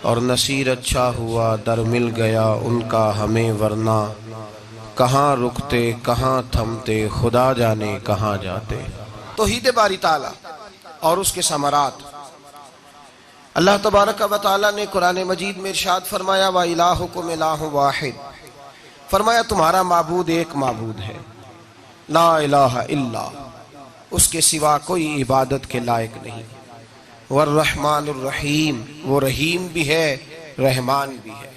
और नसीर अच्छा हुआ दर मिल गया उनका हमें, वरना कहाँ रुकते कहाँ थमते, खुदा जाने कहाँ जाते। तौहीद बारी ताला और उसके समरात। अल्लाह तबारक व तआला ने कुरान मजीद में इरशाद फरमाया, व इलाहुकुम इलाहुन वाहिद, फरमाया तुम्हारा माबूद एक माबूद है, ला इलाहा इल्ला, उसके सिवा कोई इबादत के लायक नहीं। वर्रहमानुर रहीम, वो रहीम भी है रहमान भी है,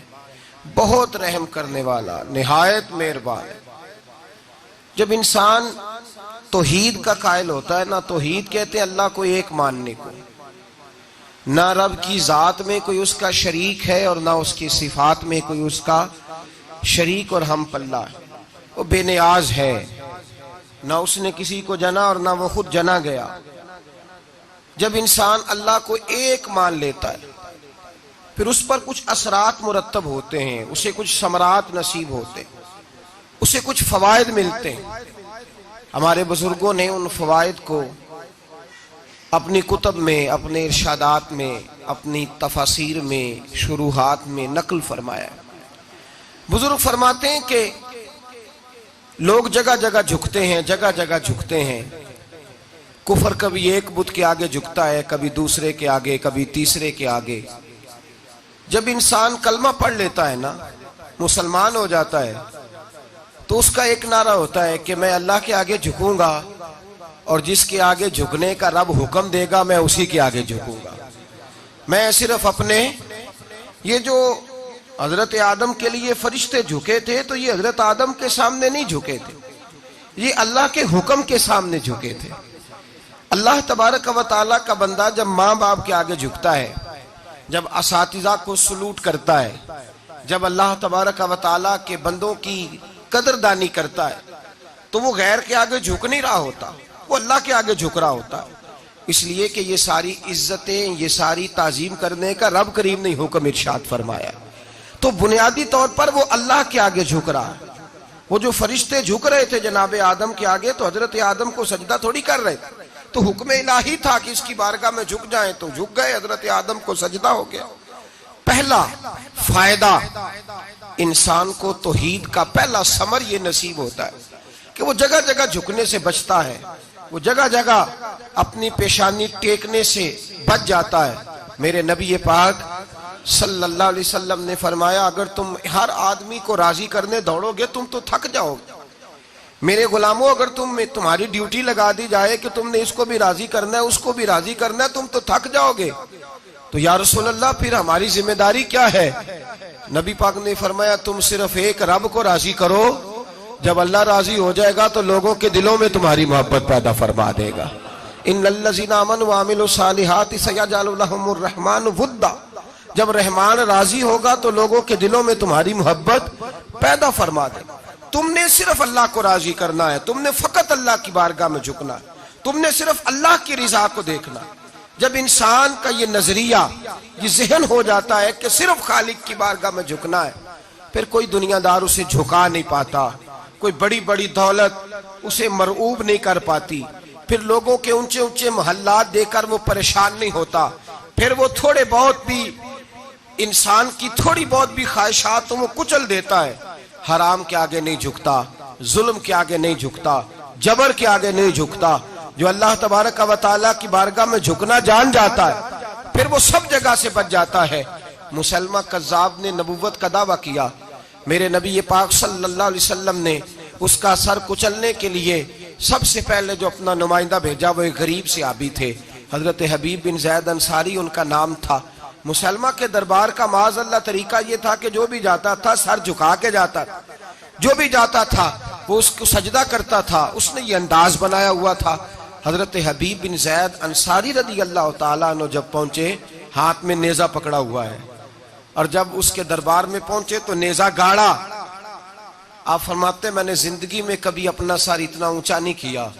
बहुत रहम करने वाला, निहायत मेहरबान है। जब इंसान तौहीद का कायल होता है ना, तौहीद कहते हैं अल्लाह को एक मानने को, ना रब की जात में कोई उसका शरीक है और ना उसकी सिफात में कोई उसका शरीक और हम पल्ला है। वो बेनियाज है, ना उसने किसी को जना और ना वो खुद जना गया। जब इंसान अल्लाह को एक मान लेता है, फिर उस पर कुछ असरात मुरत्तब होते हैं, उसे कुछ समरात नसीब होते हैं, उसे कुछ फवायद मिलते हैं। हमारे बुजुर्गों ने उन फवायद को अपनी कुतब में, अपने इरशादात में, अपनी तफासीर में, शुरूहात में नकल फरमाया। बुजुर्ग फरमाते हैं कि लोग जगह जगह झुकते हैं, जगह जगह झुकते हैं। कुफर कभी एक बुत के आगे झुकता है, कभी दूसरे के आगे, कभी तीसरे के आगे। जब इंसान कलमा पढ़ लेता है ना, मुसलमान हो जाता है, तो उसका एक नारा होता है कि मैं अल्लाह के आगे झुकूंगा और जिसके आगे झुकने का रब हुक्म देगा मैं उसी के आगे झुकूंगा। मैं सिर्फ अपने, ये जो हजरत आदम के लिए फरिश्ते झुके थे, तो ये हजरत आदम के सामने नहीं झुके थे, ये अल्लाह के हुक्म के सामने झुके थे। अल्लाह तबारक व तआला का बंदा जब माँ बाप के आगे झुकता है, जब असातिज़ा को सलूट करता है, जब अल्लाह तबारक व तआला के बंदों की कदरदानी करता है, तो वो गैर के आगे झुक नहीं रहा होता, वो अल्लाह के आगे झुक रहा होता है। इसलिए कि ये सारी इज्जतें, ये सारी ताजीम करने का रब करीम ने हुक्म इरशाद फरमाया। तो बुनियादी तौर पर वो अल्लाह के आगे झुक रहा है। वो जो फरिश्ते झुक रहे थे जनाब आदम के आगे, तो हजरत आदम को सजदा थोड़ी कर रहे थे, तो हुक्म इलाही था कि इसकी बारगाह में झुक जाएं, तो झुक गए, हजरत आदम को सजदा हो गया। पहला फायदा इंसान को तौहीद का, पहला समर ये नसीब होता है कि वो जगह जगह झुकने से बचता है, वो जगह जगह अपनी पेशानी टेकने से बच जाता है। मेरे नबी पाक सल्लल्लाहु अलैहि वसल्लम ने फरमाया, अगर तुम हर आदमी को राजी करने दौड़ोगे तुम तो थक जाओगे। मेरे गुलामों, अगर तुम्हारी ड्यूटी लगा दी जाए कि तुमने इसको भी राजी करना है, उसको भी राजी करना है, तुम तो थक जाओगे। तो या रसूल अल्लाह, फिर हमारी जिम्मेदारी क्या है? नबी पाक ने फरमाया, तुम सिर्फ एक रब को राजी करो, जब अल्लाह राजी हो जाएगा तो लोगों के दिलों में तुम्हारी मोहब्बत पैदा फरमा देगा। इन्नल्लज़ीना आमनू व अमिलुस सालिहाति सयजअलु लहुमुर रहमानु वुद्दा, जब रहमान राजी होगा तो लोगों के दिलों में तुम्हारी मोहब्बत पैदा फरमा देगा। तुमने सिर्फ अल्लाह को राजी करना है, तुमने फकत अल्लाह की बारगाह में झुकना है, तुमने सिर्फ अल्लाह की रिजा को देखना है। जब इंसान का ये नजरिया, ये जहन हो जाता है कि सिर्फ खालिक की बारगाह में झुकना है, फिर कोई दुनियादार उसे झुका नहीं पाता, कोई बड़ी बड़ी दौलत उसे मरऊब नहीं कर पाती, फिर लोगों के ऊंचे ऊंचे मोहल्लात देकर वो परेशान नहीं होता, फिर वो थोड़े बहुत भी इंसान की थोड़ी बहुत भी ख्वाहिशात तो वो कुचल देता है। हराम के आगे नहीं झुकता, जुल्म के आगे नहीं झुकता, जबर के आगे नहीं झुकता। जो अल्लाह तबारक व तआला की बारगाह में झुकना जान जाता है, फिर वो सब जगह से बच जाता है। मुसलमा कज़्ज़ाब ने नबुव्वत का दावा किया, मेरे नबी पाक सल्लल्लाहु अलैहि वसल्लम ने उसका सर कुचलने के लिए सबसे पहले जो अपना नुमाइंदा भेजा वो एक गरीब से आबी थे, हजरत हबीब बिन ज़ैद अंसारी उनका नाम था। मुसलमा के दरबार का माज़अल्लाह तरीका ये था कि जो भी जाता था सर झुका के जाता, जो भी जाता था वो उसको सजदा करता था। उसने ये अंदाज बनाया हुआ था। हजरत हबीब बिन ज़ैद अंसारी रदी अल्लाह तआला अन्हु जब पहुंचे, हाथ में नेजा पकड़ा हुआ है, और जब उसके दरबार में पहुंचे तो नेजा गाड़ा। आप फरमाते, मैंने जिंदगी में कभी अपना सर इतना ऊंचा नहीं किया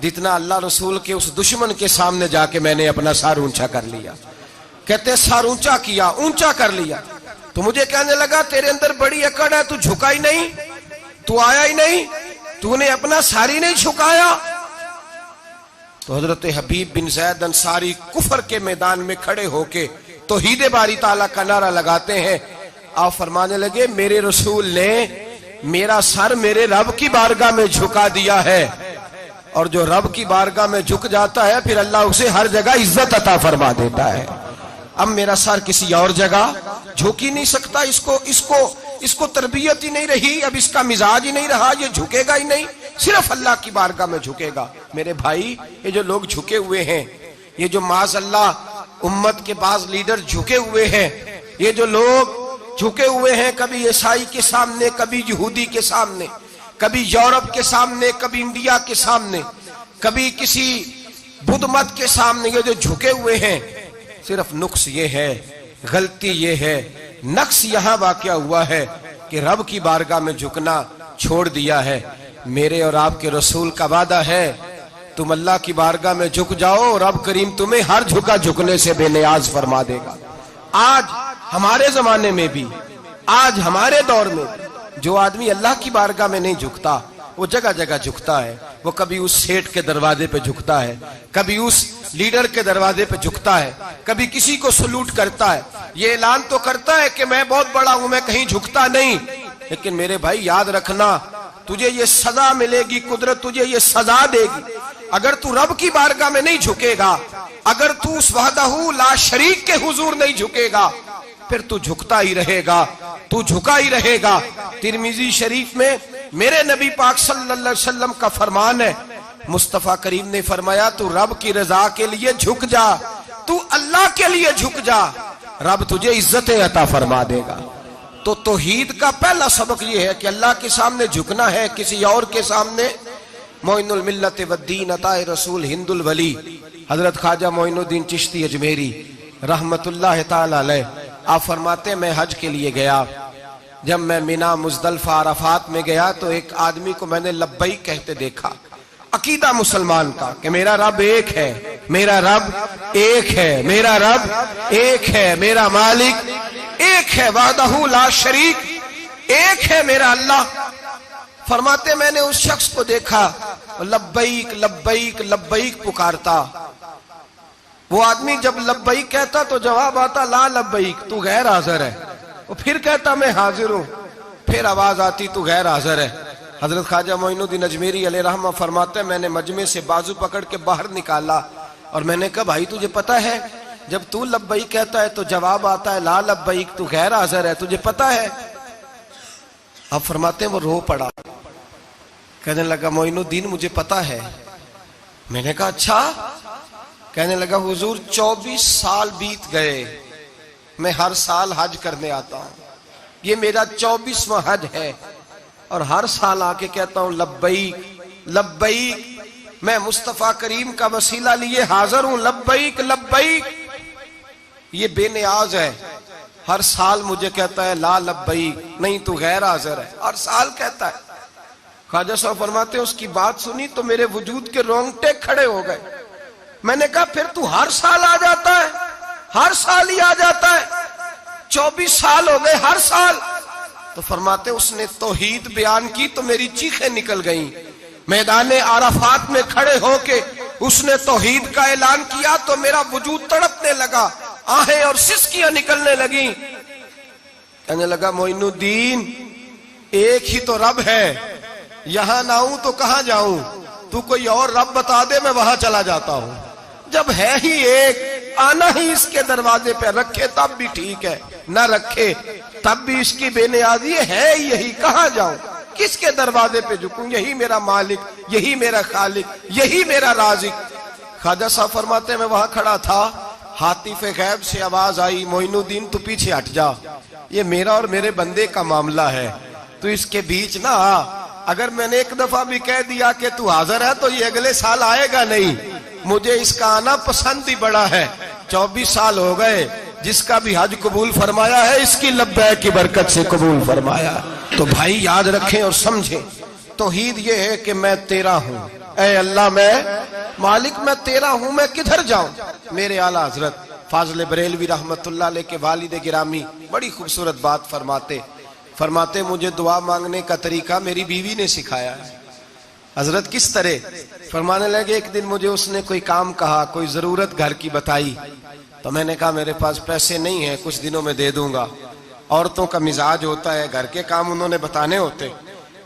जितना अल्लाह रसूल के उस दुश्मन के सामने जाके मैंने अपना सर ऊंचा कर लिया। कहते सर ऊंचा किया, ऊंचा कर लिया, तो मुझे कहने लगा तेरे अंदर बड़ी अकड़ है, तू झुका ही नहीं, तू आया ही नहीं, तूने अपना सर ही नहीं झुकाया। तो हजरत हबीब बिन ज़ैद अंसारी कुफर के मैदान में खड़े होके तौहीद बारी ताला का नारा लगाते हैं। आप फरमाने लगे मेरे रसूल ने मेरा सर मेरे रब की बारगाह में झुका दिया है, और जो रब की बारगाह में झुक जाता है फिर अल्लाह उसे हर जगह इज्जत अता फरमा देता है। अब मेरा सर किसी और जगह झुक ही नहीं सकता, इसको तरबियत ही नहीं रही, अब इसका मिजाज ही नहीं रहा, ये झुकेगा ही नहीं, सिर्फ अल्लाह की बारगाह में झुकेगा। मेरे भाई, ये जो लोग झुके हुए हैं, ये जो माज़अल्लाह उम्मत के बाज़ लीडर झुके हुए हैं, ये जो लोग झुके हुए हैं, कभी ईसाई के सामने, कभी यहूदी के सामने, कभी यूरोप के सामने, कभी इंडिया के सामने, कभी किसी बुद्ध मत के सामने, ये जो झुके हुए हैं, सिर्फ नुक्स ये है, गलती ये है, नक्स यहां वाक़या हुआ है कि रब की बारगाह में झुकना छोड़ दिया है। मेरे और आपके रसूल का वादा है, तुम अल्लाह की बारगाह में झुक जाओ, रब करीम तुम्हें हर झुका झुकने से बेनियाज फरमा देगा। आज हमारे जमाने में भी, आज हमारे दौर में जो आदमी अल्लाह की बारगाह में नहीं झुकता, वो जगह जगह झुकता है। वो कभी उस सेठ के दरवाजे पे झुकता है, कभी उस लीडर के दरवाजे पे झुकता है, कभी किसी को सलूट करता है, ये ऐलान तो करता है कि मैं बहुत बड़ा हूं, मैं कहीं झुकता नहीं। लेकिन मेरे भाई याद रखना, तुझे ये सजा मिलेगी, कुदरत तुझे ये सजा देगी अगर तू रब की बारगाह में नहीं झुकेगा, अगर तू उस वहदहू ला शरीक के हुजूर नहीं झुकेगा, फिर तू झुकता ही रहेगा, तू झुका ही रहेगा। तिरमिजी शरीफ में मेरे नबी पाक सल्लल्लाहु अलैहि वसल्लम का फरमान है, मुस्तफा करीम ने फरमाया तू रब की रजा के लिए झुक जा, तू अल्लाह के लिए झुक जा, रब तुझे इज्जतें अता फरमा देगा। तो तौहीद का पहला सबक यह है कि अल्लाह के सामने झुकना है, किसी और के सामने। मोइनुल मिल्लत वद्दीन अताए रसूल हिंदुल वली हजरत ख्वाजा मोइनुद्दीन चिश्ती अजमेरी रहमतुल्लाह ताला अलैह, आप फरमाते मैं हज के लिए गया, जब मैं मिना मुज़दलिफा अराफात में गया तो एक आदमी को मैंने लब्बैक कहते देखा। अकीदा मुसलमान का कि मेरा रब एक है, मेरा रब एक है, मेरा रब एक है, मेरा मालिक एक है, वहदहू ला शरीक एक है मेरा अल्लाह। फरमाते मैंने उस शख्स को देखा, लब्बैक लब्बैक लब्बैक पुकारता। वो आदमी जब लब्बैक कहता तो जवाब आता ला लब्बैक, तू गैर हाजिर है। वो फिर कहता मैं हाजिर हूं, फिर आवाज आती तू गैर हाजिर है। हजरत ख्वाजा मोइनुद्दीन अजमेरी अलैहि रहमा फरमाते मैंने मजमे से बाजू पकड़ के बाहर निकाला और मैंने कहा भाई तुझे पता है जब तू लब्बैक कहता है तो जवाब आता है ला लब्बैक, तू गैर हाजिर है, तुझे पता है? अब फरमाते वो रो पड़ा, कहने लगा मोइनुद्दीन मुझे पता है। मैंने कहा अच्छा? कहने लगा हुजूर 24 साल बीत गए, मैं हर साल हज करने आता हूं, ये मेरा 24वां हज है और हर साल आके कहता हूं लब्बैक लब्बैक, मैं मुस्तफा करीम का वसीला लिए हाजिर हूं, लब्बैक लब्बैक। ये बेनियाज है, हर साल मुझे कहता है ला लब्बैक, नहीं तू गैर हाजिर है, हर साल कहता है। ख्वाजा साहब फरमाते उसकी बात सुनी तो मेरे वजूद के रोंगटे खड़े हो गए। मैंने कहा फिर तू हर साल आ जाता है, हर साल ही आ जाता है, 24 साल हो गए हर साल। तो फरमाते उसने तौहीद बयान की तो मेरी चीखें निकल गईं। मैदान आराफात में खड़े होके उसने तौहीद का ऐलान किया तो मेरा वजूद तड़पने लगा, आहें और सिसकियां निकलने लगी। कहने लगा मोइनुद्दीन एक ही तो रब है, यहां ना आऊं तो कहां जाऊं, तू कोई और रब बता दे मैं वहां चला जाता हूं। जब है ही एक, आना ही इसके दरवाजे पे, रखे तब भी ठीक है, ना रखे तब भी इसकी बेनियाजी है यही, कहां जाऊं, किसके दरवाजे पे झुकूं, यही मेरा मालिक, यही मेरा खालिक, यही मेरा राजिक। ख्वाजा साहब फरमाते मैं वहां खड़ा था, हातिफे गैब से आवाज आई मोइनुद्दीन तू पीछे हट जा, ये मेरा और मेरे बंदे का मामला है, तू इसके बीच ना आ। अगर मैंने एक दफा भी कह दिया कि तू हाजिर है तो ये अगले साल आएगा नहीं, मुझे इसका आना पसंद ही बड़ा है। 24 साल हो गए, जिसका भी हज कबूल फरमाया है इसकी लब्बैक की बरकत से कबूल फरमाया। तो भाई याद रखें और समझें, तौहीद ये है कि मैं तेरा हूं, ऐ अल्लाह मैं मालिक मैं तेरा हूं, मैं किधर जाऊं। मेरे आला हजरत फाजल बरेलवी रहमतुल्लाह अलैह के वालिद गिरामी बड़ी खूबसूरत बात फरमाते मुझे दुआ मांगने का तरीका मेरी बीवी ने सिखाया है। हजरत किस तरह? फरमाने लगे एक दिन मुझे उसने कोई काम कहा, कोई जरूरत घर की बताई, तो मैंने कहा मेरे पास पैसे नहीं है, कुछ दिनों में दे दूंगा। औरतों का मिजाज होता है, घर के काम उन्होंने बताने होते।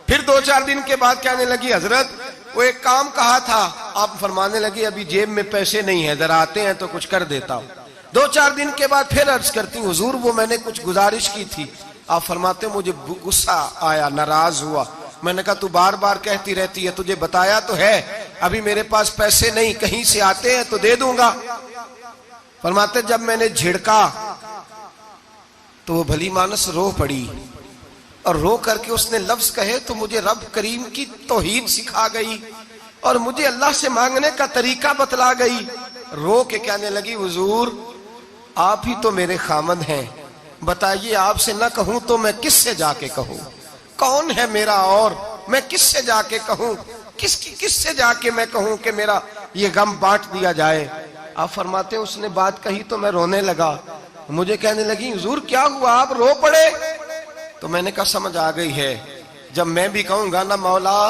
फिर 2-4 दिन के बाद कहने लगी हजरत वो एक काम कहा था। आप फरमाने लगी अभी जेब में पैसे नहीं है, जरा आते हैं तो कुछ कर देता हूँ। 2-4 दिन के बाद फिर अर्ज करती हूँ हुजूर वो मैंने कुछ गुजारिश की थी। आप फरमाते मुझे गुस्सा आया, नाराज हुआ। मैंने कहा तू बार बार कहती रहती है, तुझे बताया तो है, अभी मेरे पास पैसे नहीं, कहीं से आते हैं तो दे दूंगा। फरमाते जब मैंने झिड़का तो वो भली मानस रो पड़ी, और रो करके उसने लफ्ज कहे तो मुझे रब करीम की तौहीद सिखा गई और मुझे अल्लाह से मांगने का तरीका बतला गई। रो के कहने लगी हुजूर आप ही तो मेरे खामद हैं, बताइए आपसे न कहूं तो मैं किससे जाके कहूं? कौन है मेरा और मैं किससे जाके कहूं? किससे जाके मैं कहूं कि मेरा ये गम बांट दिया जाए? आप फरमाते उसने बात कही तो मैं रोने लगा। मुझे कहने लगी हुजूर क्या हुआ, आप रो पड़े? तो मैंने कहा समझ आ गई है, जब मैं भी कहूंगा ना मौला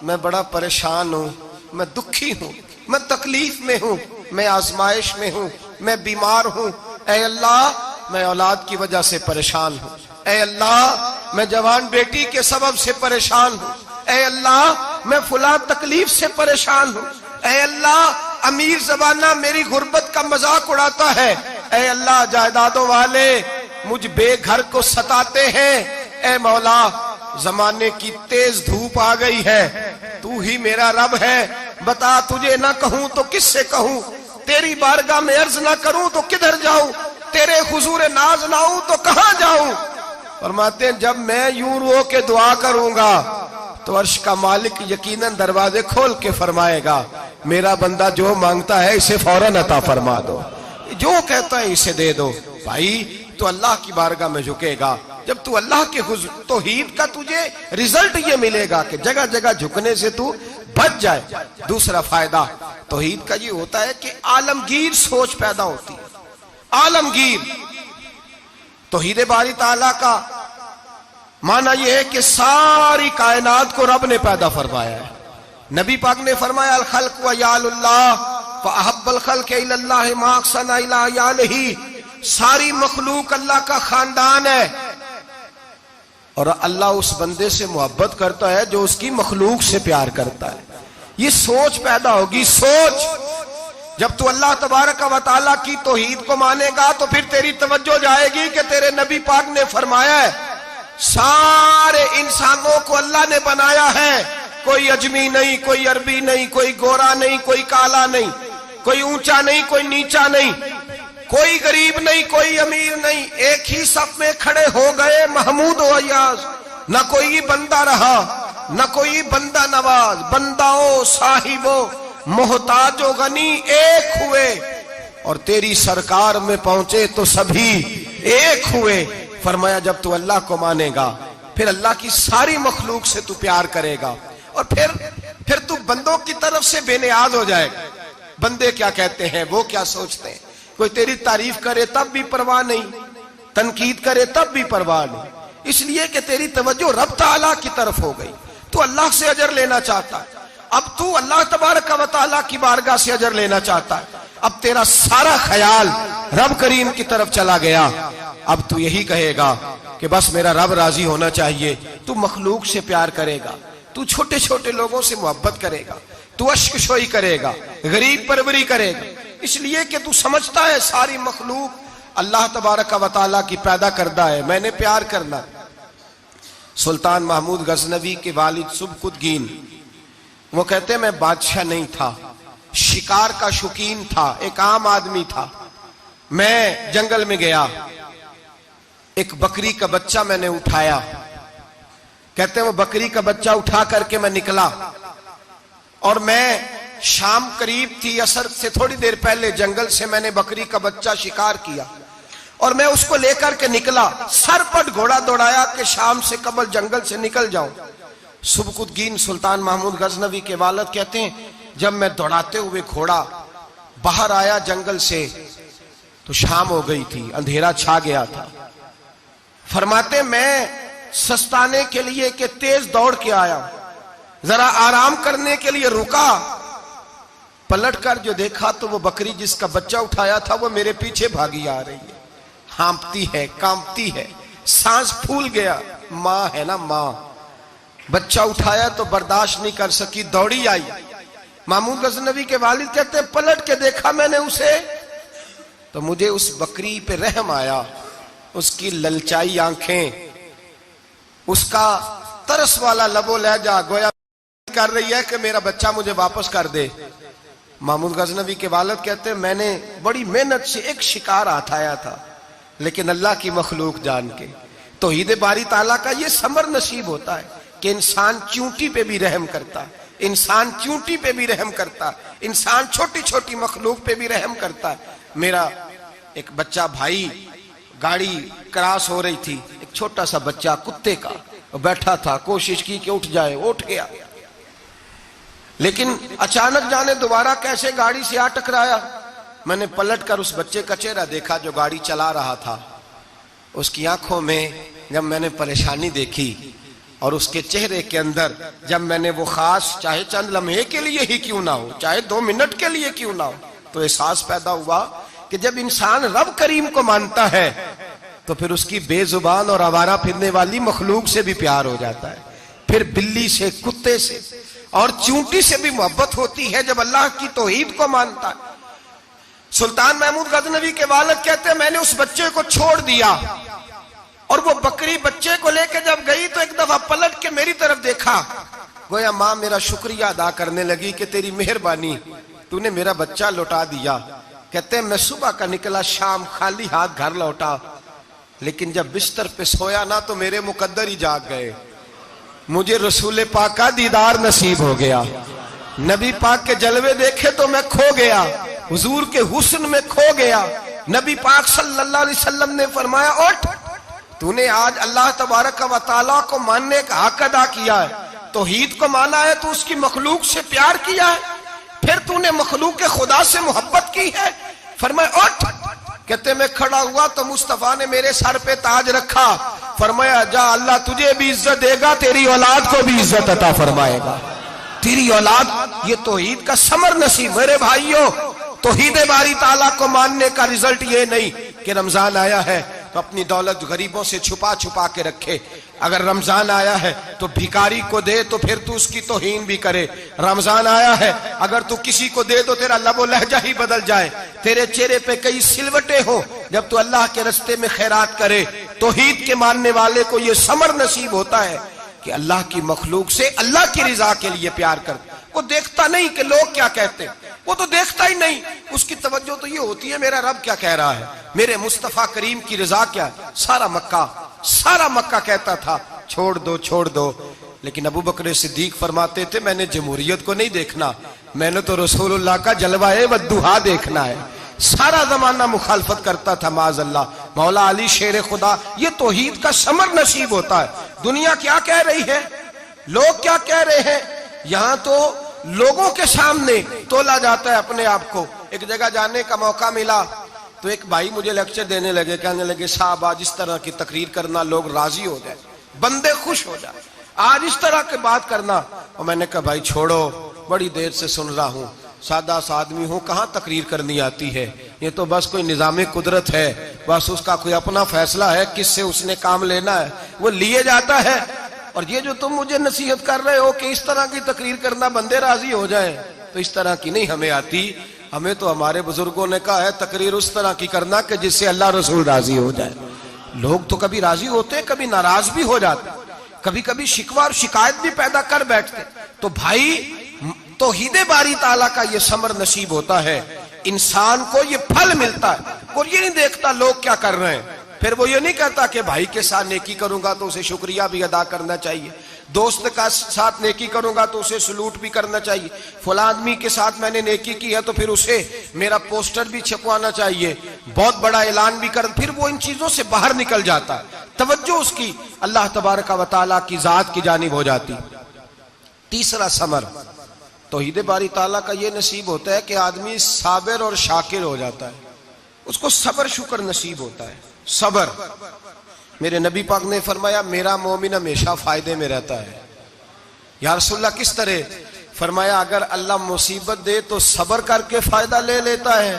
मैं बड़ा परेशान हूं, मैं दुखी हूं, मैं तकलीफ में हूं, मैं आजमाइश में हूं, मैं बीमार हूं, ऐ अल्लाह मैं औलाद की वजह से परेशान हूं, ऐ अल्लाह मैं जवान बेटी के सबब से परेशान हूं, ऐ अल्लाह मैं फुला तकलीफ से परेशान हूं, ऐ अल्लाह अमीर ज़बाना मेरी गुर्बत का मजाक उड़ाता है, ऐ अल्लाह जायदादों वाले मुझ बेघर को सताते हैं, ऐ मौला जमाने की तेज धूप आ गई है, तू ही मेरा रब है, बता तुझे ना कहूं तो किससे कहूं? तेरी बारगाह में अर्ज ना करूं तो किधर जाऊं? तेरे हुजूर नाज ना आऊं तो कहां जाऊं? फरमाते हैं जब मैं यूं रो के दुआ करूंगा तो अर्श का मालिक यकीनन दरवाजे खोल के फरमाएगा मेरा बंदा जो मांगता है इसे फौरन अता फरमा दो, जो कहता है इसे दे दो। भाई तो अल्लाह की बारगाह में झुकेगा, जब तू अल्लाह के तौहीद का तुझे रिजल्ट ये मिलेगा कि जगह जगह झुकने से तू बच जाए। दूसरा फायदा तौहीद का ये होता है कि आलमगीर सोच पैदा होती है। आलमगीर तौहीद बारी ताला का माना यह है कि सारी कायनात को रब ने पैदा फरमाया है। नबी पाक ने फरमाया अल खल्क व यालुल्लाह व अहब्बल खल्क इलल्लाह मा अहसना इला यालिही, सारी मखलूक अल्लाह का खानदान है और अल्लाह उस बंदे से मोहब्बत करता है जो उसकी मखलूक से प्यार करता है। ये सोच पैदा होगी। सोच जब तू अल्लाह तबारक व तआला की तौहीद को मानेगा तो फिर तेरी तवज्जो जाएगी कि तेरे नबी पाक ने फरमाया है सारे इंसानों को अल्लाह ने बनाया है, कोई अजमी नहीं, कोई अरबी नहीं, कोई गोरा नहीं, कोई काला नहीं, कोई ऊंचा नहीं, कोई नीचा नहीं, कोई गरीब नहीं, कोई अमीर नहीं, एक ही सफ में खड़े हो गए महमूद व अयाज। न कोई बंदा रहा न कोई बंदा नवाज, बंदाओं साहिबो मोहताजो गनी एक हुए और तेरी सरकार में पहुंचे तो सभी एक हुए। फरमाया जब तू अल्लाह को मानेगा फिर अल्लाह की सारी मखलूक से तू प्यार करेगा और फिर तू बंदों की तरफ से बेनियाज हो जाएगा। बंदे क्या कहते हैं, वो क्या सोचते हैं, कोई तेरी तारीफ करे तब भी परवाह नहीं, तनकीद करे तब भी परवाह नहीं, इसलिए कि तेरी तवज्जो रब ताला की तरफ हो गई। तू अल्लाह से अजर लेना चाहता है, अब तू अल्लाह तबारक व तआला की बारगाह से अजर लेना चाहता है, अब तेरा सारा ख्याल रब करीम की तरफ चला गया। अब तू यही कहेगा कि बस मेरा रब राजी होना चाहिए। तू मखलूक से प्यार करेगा, तू छोटे छोटे लोगों से मोहब्बत करेगा, तू अश्कशोई करेगा, गरीब परवरी करेगा, इसलिए कि तू समझता है सारी मखलूक अल्लाह तबारक व तआला की पैदा करदा है, मैंने प्यार करना। सुल्तान महमूद गजनवी के वालिद सुबकुतगीन वो कहते मैं बादशाह नहीं था, शिकार का शौकीन था, एक आम आदमी था। मैं जंगल में गया, एक बकरी का बच्चा मैंने उठाया, कहते हैं वो बकरी का बच्चा उठा करके मैं निकला और मैं शाम करीब थी, असर से थोड़ी देर पहले जंगल से मैंने बकरी का बच्चा शिकार किया और मैं उसको लेकर के निकला, सरपट घोड़ा दौड़ाया कि शाम से कबल जंगल से निकल जाऊं। सुबकुतगीन सुल्तान महमूद गजनवी के वालिद कहते हैं जब मैं दौड़ाते हुए घोड़ा बाहर आया जंगल से तो शाम हो गई थी, अंधेरा छा गया था। फरमाते मैं सस्ताने के लिए कि तेज दौड़ के आया, जरा आराम करने के लिए रुका, पलटकर जो देखा तो वो बकरी जिसका बच्चा उठाया था वो मेरे पीछे भागी आ रही है, हाँपती है, कांपती है, सांस फूल गया। माँ है ना, माँ। बच्चा उठाया तो बर्दाश्त नहीं कर सकी, दौड़ी आई। महमूद गजनवी के वालिद कहते हैं पलट के देखा मैंने उसे तो मुझे उस बकरी पे रहम आया, उसकी ललचाई आंखें, उसका तरस वाला लबो लहजा, गोया कर रही है कि मेरा बच्चा मुझे वापस कर दे। महमूद गजनवी के वालिद कहते हैं मैंने बड़ी मेहनत से एक शिकार हटाया था, लेकिन अल्लाह की मखलूक जान के तौहीद बारी ताला का ये समर नसीब होता है कि इंसान चूंटी पे भी रहम करता, इंसान चूंटी पे भी रहम करता, इंसान छोटी छोटी मखलूक पे भी रहम करता। मेरा एक बच्चा भाई, गाड़ी क्रॉस हो रही थी, एक छोटा सा बच्चा कुत्ते का बैठा था, कोशिश की कि उठ जाए, उठ गया, लेकिन अचानक जाने दोबारा कैसे गाड़ी से आ टकराया। मैंने पलट कर उस बच्चे का चेहरा देखा जो गाड़ी चला रहा था। उसकी आंखों में जब मैंने परेशानी देखी और उसके चेहरे के अंदर जब मैंने वो खास, चाहे चंद लम्हे के लिए ही क्यों ना हो, चाहे 2 मिनट के लिए क्यों ना हो, तो एहसास पैदा हुआ कि जब इंसान रब करीम को मानता है तो फिर उसकी बेजुबान और आवारा फिरने वाली मखलूक से भी प्यार हो जाता है, फिर बिल्ली से, कुत्ते से और चूंटी से भी मोहब्बत होती है जब अल्लाह की तौहीद को मानता है। सुल्तान महमूद गजनवी के वालिद कहते हैं मैंने उस बच्चे को छोड़ दिया और वो बकरी बच्चे को लेकर जब गई तो एक दफा पलट के मेरी तरफ देखा, गोया माँ मेरा शुक्रिया अदा करने लगी कि तेरी मेहरबानी, तूने मेरा बच्चा लौटा दिया। कहते हैं मैं सुबह का निकला, शाम खाली हाथ घर लौटा, लेकिन जब बिस्तर पे सोया ना तो मेरे मुकद्दर ही जाग गए। मुझे रसूल पाक का दीदार नसीब हो गया, नबी पाक के जलवे देखे तो मैं खो गया, हुजूर के हुस्न में खो गया। नबी पाक सल्लल्लाहु अलैहि वसल्लम ने फरमाया उठ, तूने आज अल्लाह तबारक व तआला को मानने का हक अदा किया है, तौहीद को माना है, तो उसकी मखलूक से प्यार किया है, फिर तूने मखलूक के खुदा से मोहब्बत की है। फरमाया उठ। कहते मैं खड़ा हुआ तो मुस्तफा ने मेरे सर पे ताज रखा, फरमाया जा अल्लाह तुझे भी इज्जत देगा, तेरी औलाद को भी इज्जत अता फरमाएगा, तेरी औलाद। ये तौहीद का समर नसीब। मेरे भाइयों, तौहीद बारी ताला को मानने का रिजल्ट ये नहीं कि रमजान आया है तो अपनी दौलत गरीबों से छुपा छुपा के रखे, अगर रमजान आया है तो भिखारी को दे तो फिर तू उसकी तौहीन भी करे, रमजान आया है अगर तू किसी को दे तो तेरा लबो लहजा ही बदल जाए, तेरे चेहरे पे कई सिलवटें हो जब तू अल्लाह के रास्ते में खैरात करे। तौहीद के मानने वाले को यह समर नसीब होता है कि अल्लाह की मखलूक से अल्लाह की रिजा के लिए प्यार कर। वो देखता नहीं कि लोग क्या कहते हैं, वो तो देखता ही नहीं, उसकी तवज्जो तो ये होती है मेरा रब क्या कह रहा है, मेरे मुस्तफा करीम की रजा क्या है। सारा मक्का कहता था छोड़ दो छोड़ दो, लेकिन अबू बकर सिद्दीक फरमाते थे मैंने जमहूरियत को नहीं देखना, मैंने तो रसूलुल्लाह का जलवाए वद्दुहा देखना है। सारा जमाना मुखालफत करता था माज़अल्लाह। मौला अली शेर खुदा। ये तौहीद का समर नसीब होता है। दुनिया क्या कह रही है, लोग क्या कह रहे हैं, यहां तो लोगों के सामने तोला जाता है अपने आप को। एक जगह जाने का मौका मिला तो एक भाई मुझे लेक्चर देने लगे, कहने लगे साहब आज इस तरह की तकरीर करना, लोग राजी हो जाए, बंदे खुश हो जाए, आज इस तरह की बात करना। और मैंने कहा भाई छोड़ो, बड़ी देर से सुन रहा हूँ, सादा सा आदमी हूँ, कहाँ तकरीर करनी आती है, ये तो बस कोई निजामे कुदरत है, बस उसका कोई अपना फैसला है, किससे उसने काम लेना है वो लिए जाता है। और ये जो तुम मुझे नसीहत कर रहे हो कि इस तरह की तकरीर करना बंदे राजी हो जाए, तो इस तरह की नहीं हमें आती। हमें तो हमारे बुजुर्गों ने कहा है तकरीर उस तरह की करना कि जिससे अल्लाह रसूल राजी हो जाए। लोग तो कभी राजी होते, कभी नाराज भी हो जाते, कभी कभी शिकवा और शिकायत भी पैदा कर बैठते। तो भाई तौहीद बारी ताला का ये समर नसीब होता है, इंसान को ये फल मिलता है। और ये नहीं देखता लोग क्या कर रहे हैं, फिर वो ये नहीं कहता कि भाई के साथ नेकी करूंगा तो उसे शुक्रिया भी अदा करना चाहिए, दोस्त का साथ नेकी करूंगा तो उसे सलूट भी करना चाहिए, फला आदमी के साथ मैंने नेकी की है तो फिर उसे मेरा पोस्टर भी छपवाना चाहिए, बहुत बड़ा ऐलान भी कर। फिर वो इन चीजों से बाहर निकल जाता, तवज्जो उसकी अल्लाह तबारक व तआला की जात की जानिब हो जाती। तीसरा समर तौहीद बारी ताला का ये नसीब होता है कि आदमी साबिर और शाकिर हो जाता है, उसको सबर शुक्र नसीब होता है। सबर, मेरे नबी पाक ने फरमाया मेरा मोमिन हमेशा फायदे में रहता है, या रसूलल्लाह किस तरह? फरमाया अगर अल्लाह मुसीबत दे तो सब्र करके फायदा ले लेता है,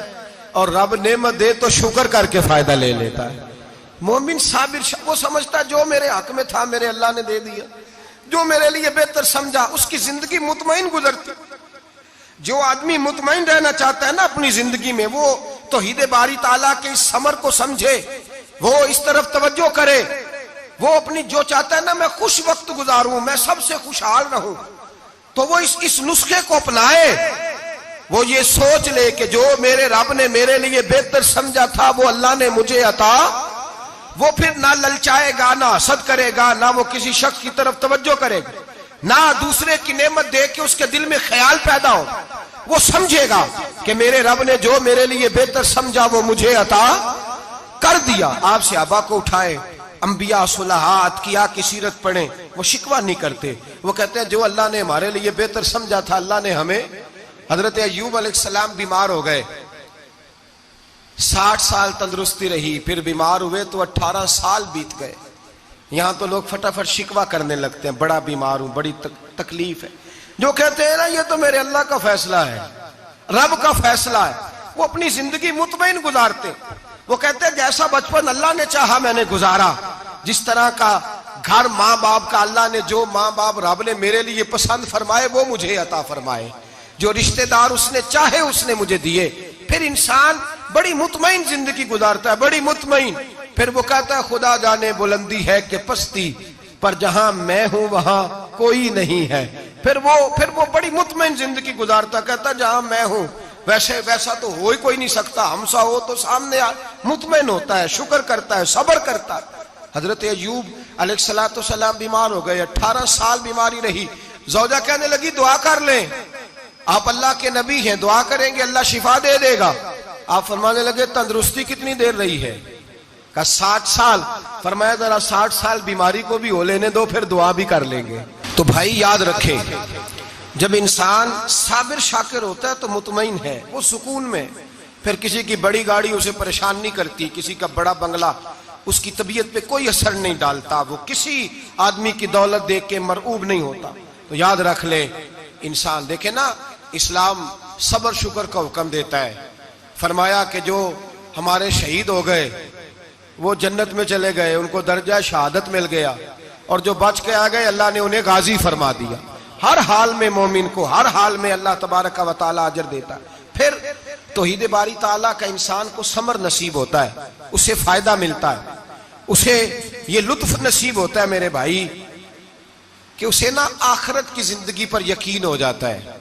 और रब नेमत दे तो शुक्र करके फायदा ले लेता है। मोमिन साबिर वो समझता है जो मेरे हक में था मेरे अल्लाह ने दे दिया, जो मेरे लिए बेहतर समझा, उसकी जिंदगी मुतमईन गुजरती। जो आदमी मुतमईन रहना चाहता है ना अपनी जिंदगी में, वो तौहीद बारी ताला के इस समर को समझे, वो इस तरफ तवज्जो करे, वो अपनी जो चाहता है ना मैं खुश वक्त गुजारूं, मैं सबसे खुशहाल रहूं, तो वो इस नुस्खे को अपनाए। वो ये सोच ले कि जो मेरे रब ने मेरे लिए बेहतर समझा था वो अल्लाह ने मुझे अता, वो फिर ना ललचाएगा, ना हसद करेगा, ना वो किसी शख्स की तरफ तवज्जो करेगा, ना दूसरे की नेमत देख के उसके दिल में ख्याल पैदा हो। वो समझेगा कि मेरे रब ने जो मेरे लिए बेहतर समझा वो मुझे अता कर दिया। आप सहाबा को उठाए, अंबिया सुलहा अतकिया की सीरत पढ़े, वो शिकवा नहीं करते, वो कहते हैं जो अल्लाह ने हमारे लिए बेहतर समझा था अल्लाह ने हमें। हजरत अय्यूब अलैहिस्सलाम बीमार हो गए, 60 साल तंदुरुस्ती रही, फिर बीमार हुए तो 18 साल बीत गए। यहां तो लोग फटाफट शिकवा करने लगते हैं, बड़ा बीमार हूं, बड़ी तकलीफ है। जो कहते हैं ना ये तो मेरे अल्लाह का फैसला है, रब का फैसला है, वो अपनी जिंदगी मुतमईन गुजारते। वो कहते हैं जैसा बचपन अल्लाह ने चाहा मैंने गुजारा, जिस तरह का घर माँ बाप का अल्लाह ने, जो माँ बाप रब ने मेरे लिए पसंद फरमाए वो मुझे अता फरमाए, जो रिश्तेदार उसने चाहे उसने मुझे दिए। फिर इंसान बड़ी मुतमईन जिंदगी गुजारता है, बड़ी मुतमईन। फिर वो कहता है खुदा जाने बुलंदी है कि पस्ती, पर जहां मैं हूं वहां कोई नहीं है। फिर वो बड़ी मुतमईन जिंदगी गुजारता, कहता जहां मैं हूं वैसा तो हो ही कोई नहीं सकता, हमसा हो तो सामने मुतमईन होता है, शुक्र करता है, सब्र करता है। हजरत अय्यूब अलैहिस्सलाम बीमार हो गए, 18 साल बीमारी रही। जौजा कहने लगी दुआ कर लें, आप अल्लाह के नबी हैं, दुआ करेंगे अल्लाह शिफा दे देगा। आप फरमाने लगे तंदुरुस्ती कितनी देर रही है? का 60 साल। फरमाया जरा 60 साल बीमारी को भी हो लेने दो, फिर दुआ भी कर लेंगे। तो भाई याद रखें, जब इंसान साबिर शाकिर होता है तो मुतमईन है, वो सुकून में। फिर किसी की बड़ी गाड़ी उसे परेशान नहीं करती, किसी का बड़ा बंगला उसकी तबीयत पे कोई असर नहीं डालता, वो किसी आदमी की दौलत देख के मरऊब नहीं होता। तो याद रख ले इंसान, देखे ना इस्लाम सब्र शुक्र का हुक्म देता है। फरमाया कि जो हमारे शहीद हो गए वो जन्नत में चले गए, उनको दर्जा शहादत मिल गया, और जो बच के आ गए अल्लाह ने उन्हें गाजी फरमा दिया। हर हाल में मोमिन को हर हाल में अल्लाह तबारक व तआला अजर देता है। फिर तौहीद बारी ताला का इंसान को समर नसीब होता है, उससे फायदा मिलता है, उसे ये लुत्फ नसीब होता है मेरे भाई कि उसे ना आखिरत की जिंदगी पर यकीन हो जाता है।